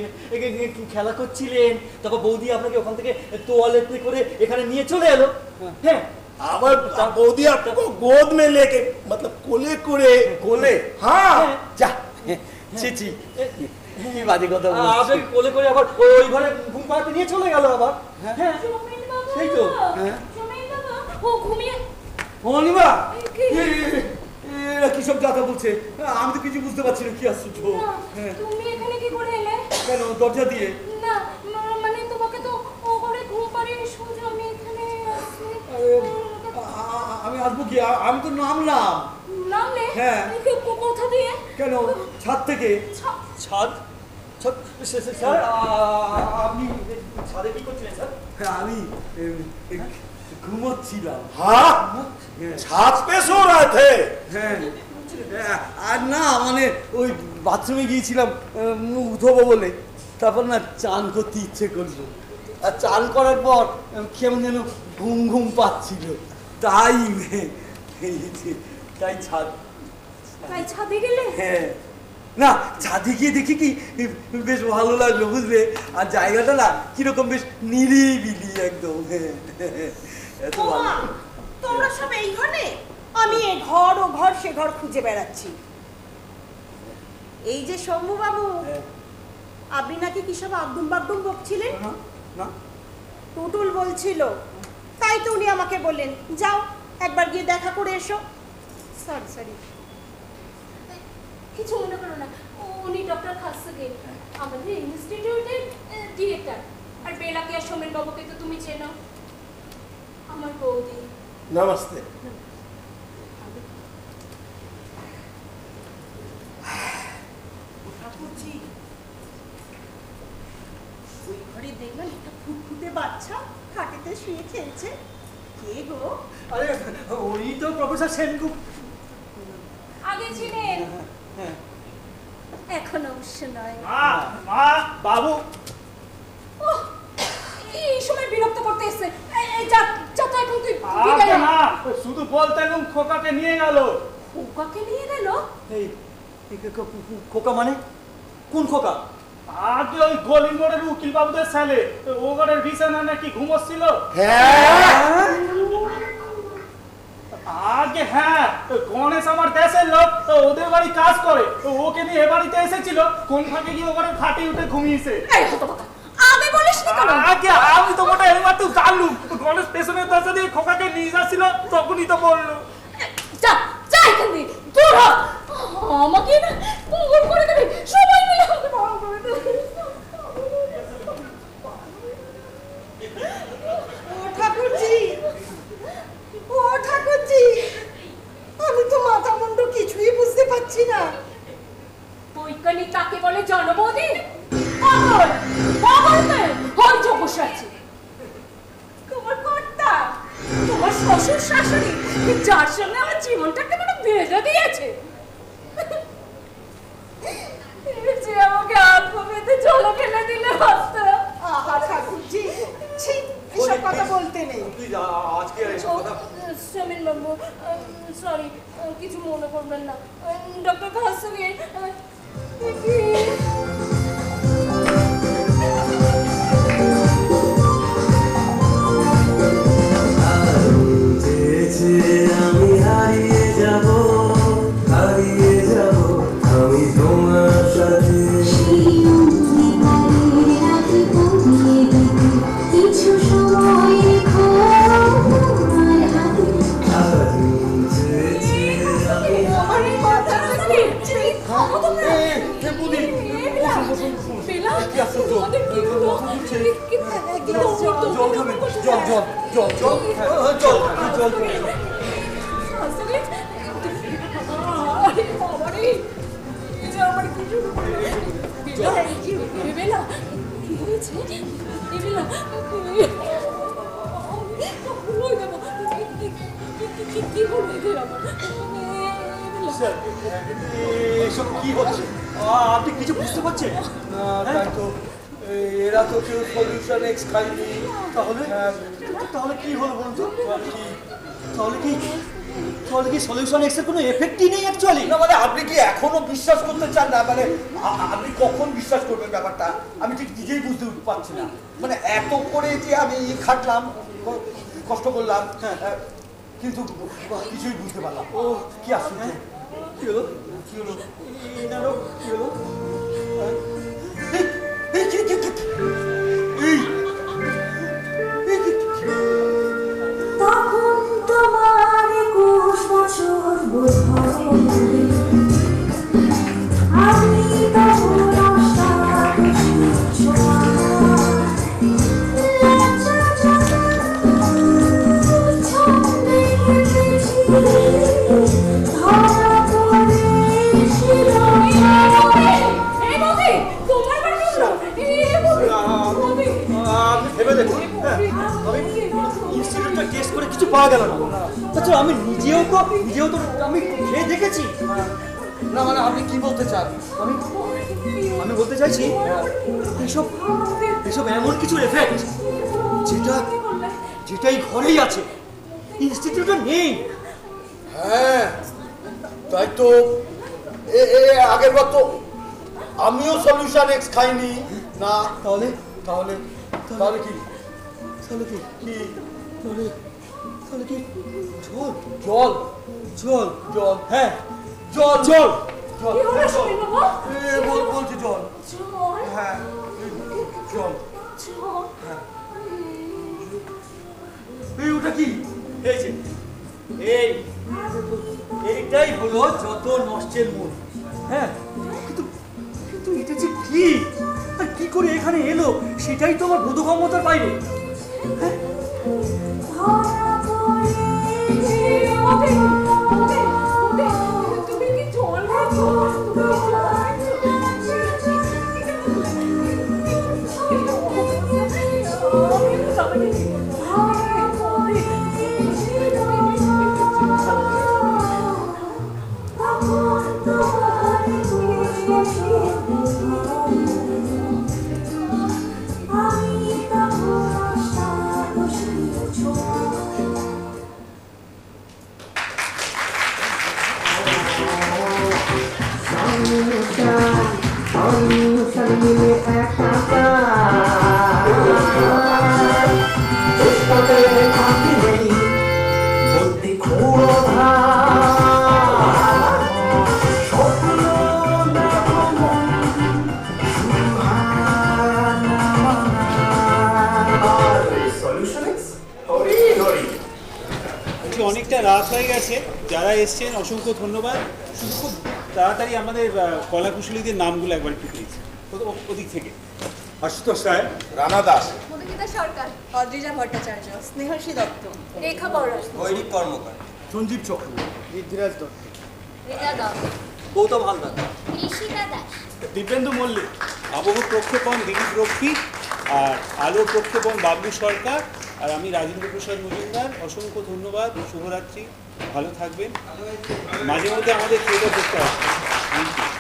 খেলা করছিলেন, তারপর বৌদি আপনাকে ওখান থেকে তোয়ালেটে করে এখানে নিয়ে চলে এলো। হ্যাঁ আবার বৌদি আপনাকে গোদ में लेके मतलब কোলে করে কোলে? হ্যাঁ যা ছিচি, কি বাজে কথা বলছিস? আপনাকে কোলে করে আবার ওই ঘরে ঘুম পাড়াতে নিয়ে চলে গেল আবার। হ্যাঁ জমিন বাবা, সেই তো। হ্যাঁ। জমিন বাবা, ও ঘুমিয়ে অনিমা, কি? এরা কি সব কথা বলছে? আমি তো কিছু বুঝতে পারছি না, কি আশ্চর্য। না, হ্যাঁ। তুমি এখানে কি করে এলে? কেন দরজা দিয়ে? না মানে তোমাকে তো ও ঘরে ঘুম পাড়িয়ে সোজা আমি এখানে আসি। আমি আসবো কি? আমি তো নামলাম। নামলে? হ্যাঁ। কোথা দিয়ে? কেন ছাদ থেকে? ছাদ? ছাদ স্যার, আপনি ছাদে কি করছিলেন স্যার? হ্যাঁ, আমি ঘুমোচ্ছিলাম। हाँ छात पे सो रहे थे। হ্যাঁ আর না মানে ওই বাথরুমে গিয়েছিলাম মুখ ধোবো বলে, তারপর না চান করতে ইচ্ছে করলো, আর চান করার পর কেমন যেন ঘুম ঘুম পাচ্ছিল, তাই তাই ছাদ। তাই ছাদে গেলে? হ্যাঁ না, ছাদে গিয়ে দেখি কি বেশ ভালো লাগলো বুঝলে, আর জায়গাটা না কিরকম বেশ নিরিবিলি একদম। হ্যাঁ এত ওমা, ভালো। তোমরা সব এই ঘরে? আমি এ ঘর ও ঘর সে ঘর খুঁজে বেড়াচ্ছি। এই যে শম্ভু বাবু, হ্যাঁ। আপনি নাকি কি সব আগডুম বাগডুম বকছিলেন? না, না টুটুল বলছিল, তাই তো উনি আমাকে বললেন যাও একবার গিয়ে দেখা করে এসো। Sorry sorry. কিছু মনে করো না, উনি ডক্টর খাসগির, আমাদের ইনস্টিটিউটের ডিরেক্টর। আর বেলাকে আর সোমেন বাবুকে তো তুমি চেনো, আমার বৌদি। नमस्ते। ঠাকুরজি, ওই ঘরে দেখলাম একটা ফুটফুটে বাচ্চা খাটেতে শুয়ে খেলছে। কে গো? আরে উনি তো প্রফেসর সেনগুপ্ত। আগে ছিলেন, এখন অবশ্য নয়। মা, মা, বাবু, ওহ, এই সময় বিরক্ত করতে এসছে। এই যা যা তো এখন তুই আগে বিদায় নে। না, শুধু বলতেন খোকাকে নিয়ে গেল। খোকাকে নিয়ে গেল? এই খোকা মানে কোন খোকা? আগে ওই গলি মোড়ের উকিল বাবুদের ছেলে, ও ঘরের বিছানা নাকি ঘুমোচ্ছিল। আগে হ্যাঁ, গণেশ আমার দেশের লোক, ওদের বাড়ি কাজ করে, ওকে নিয়ে এ বাড়িতে এসেছিল, কোন ফাঁকে গিয়ে ওখানে খাটে উঠে ঘুমিয়েছে। এই হতভাগা, আগে বলিস নি কেন? আগে আমি তো মোটা এইমাত্র জানলুম, গণেশ পেছনের দরজা দিয়ে খোকাকে নিয়ে যাচ্ছিল, তখনই তো বললো। যা যা এখান থেকে দূর হ। আমাকে না পাগল করে দেবে, সবাই মিলে আমাকে পাগল করে দেবে। ও ঠাকুরজি, ও ঠাকুরজি, আমি তো মাথা মুন্ডু কিছুই বুঝতে পারছি না। ওই তাকে বলে জনবৌদি? পাগল পাগল মেয়ে হই বসে আছে। তোমার কর্তা, তোমার শ্বশুর শাশুড়ি, যার সঙ্গে আমার জীবনটাকে মানে বেঁধে দিয়েছে, যে আমাকে আত্ম বেঁধে জলে ফেলে দিলে হতো। আহা ঠাকুরজি, ছি, এসব কথা বলতে নেই। আজকে আর এসব কথা সমীর বাবু, সরি, কিছু মনে করবেন না। ডক্টর খাসুগি আমি হারিয়ে যাব আমি তোমার সাথে। কিছু সময় রেখো আমার হাতে। আমার এই মাথাটা কি খাবো তোমরা? বেলা, তোমাদের কি হলো? জল আসলে আরে বাবারে, এটা আমার কি শুরু করলো? বেলা, কি হয়েছে? বেলা, ওই দেখো, কি হলো এদের আমার? এসব কি হচ্ছে? আপনি কিছু বুঝতে পারছেন? তাই তো, এরা তো কেউ সলিউশন এক্স খায়নি। তাহলে তাহলে কি হলো বলুন তো? তাহলে কি সলিউশন এক্সের কোনো এফেক্টই নেই অ্যাকচুয়ালি? না মানে আপনি কি এখনো বিশ্বাস করতে চান না? মানে আপনি কখন বিশ্বাস করবেন ব্যাপারটা আমি ঠিক নিজেই বুঝতে পারছি না। মানে এত করে যে আমি খাটলাম, কষ্ট করলাম, কিন্তু কিছুই বুঝতে পারলাম। ও কি আসলে কি হলো? এনারও কি হলো? তখন তোমার 21 বছর বোধ হয়, আমি তখন অষ্টাদশী ছোঁয়া। লজ্জা ছন্দে হেঁটেছি, ধরা পড়েছিল। এই বৌদি, তোমার বাড়ি হলো? এই বৌদি, বৌদি, আপনি ভেবে দেখুন, আমি ইনস্টিটিউটটা টেস্ট করে কিছু পাওয়া গেল না। আচ্ছা আমি নিজেও তো আমি খেয়ে দেখেছি। না মানে আপনি কি বলতে চান? আমি বলতে চাইছি এসব এমন কিছু এফেক্ট যেটা এই ঘরেই আছে, ইনস্টিটিউটে নেই। হ্যাঁ তাই তো, আগের বার তো আমিও সলিউশন এক্স খাইনি না। তাহলে তাহলে তাহলে কি তাহলে কি তাহলে কি জল জল জল জল হ্যাঁ জল জল জল কি হলো সমীর বাবু? বলছি জল। জল, হ্যাঁ জল। জল। এই ওটা কি? এই যে এইটাই হলো যত নষ্টের মূল। হ্যাঁ কিন্তু কিন্তু এটা যে কি আর কি করে এখানে এলো সেটাই তো আমার বোধগম্যতার বাইরে। হ্যাঁ তুমি কি জল খাচ্ছো? অনেকটা রাত হয়ে গেছে, যারা এসছেন অসংখ্য ধন্যবাদ। শুধু খুব তাড়াতাড়ি আমাদের কলাকুশলীদের নামগুলো একবার একটু প্লিজ ওদিক থেকে। আশুতোষ রায়, রানা দাস, মধুমিতা সরকার, অদ্রিজা ভট্টাচার্য, স্নেহাসী দত্ত, রেখা বড়, গৈরিক কর্মকার, সঞ্জীব চক্রবর্তী, ঋদ্ধিরাজ দত্ত, রিতা দাস, গৌতম হালদার, ঋষিতা দাস, দীপেন্দু মল্লিক, আবহ প্রক্ষেপণ দিলীপ রক্ষী, আর আলো প্রক্ষেপণ বাবলু সরকার, আর আমি রাজেন্দ্র প্রসাদ মজুমদার। অসংখ্য ধন্যবাদ, শুভরাত্রি, ভালো থাকবেন। মাঝে মধ্যে আমাদের ট্রেলও দেখতে আসবেন। Thank you.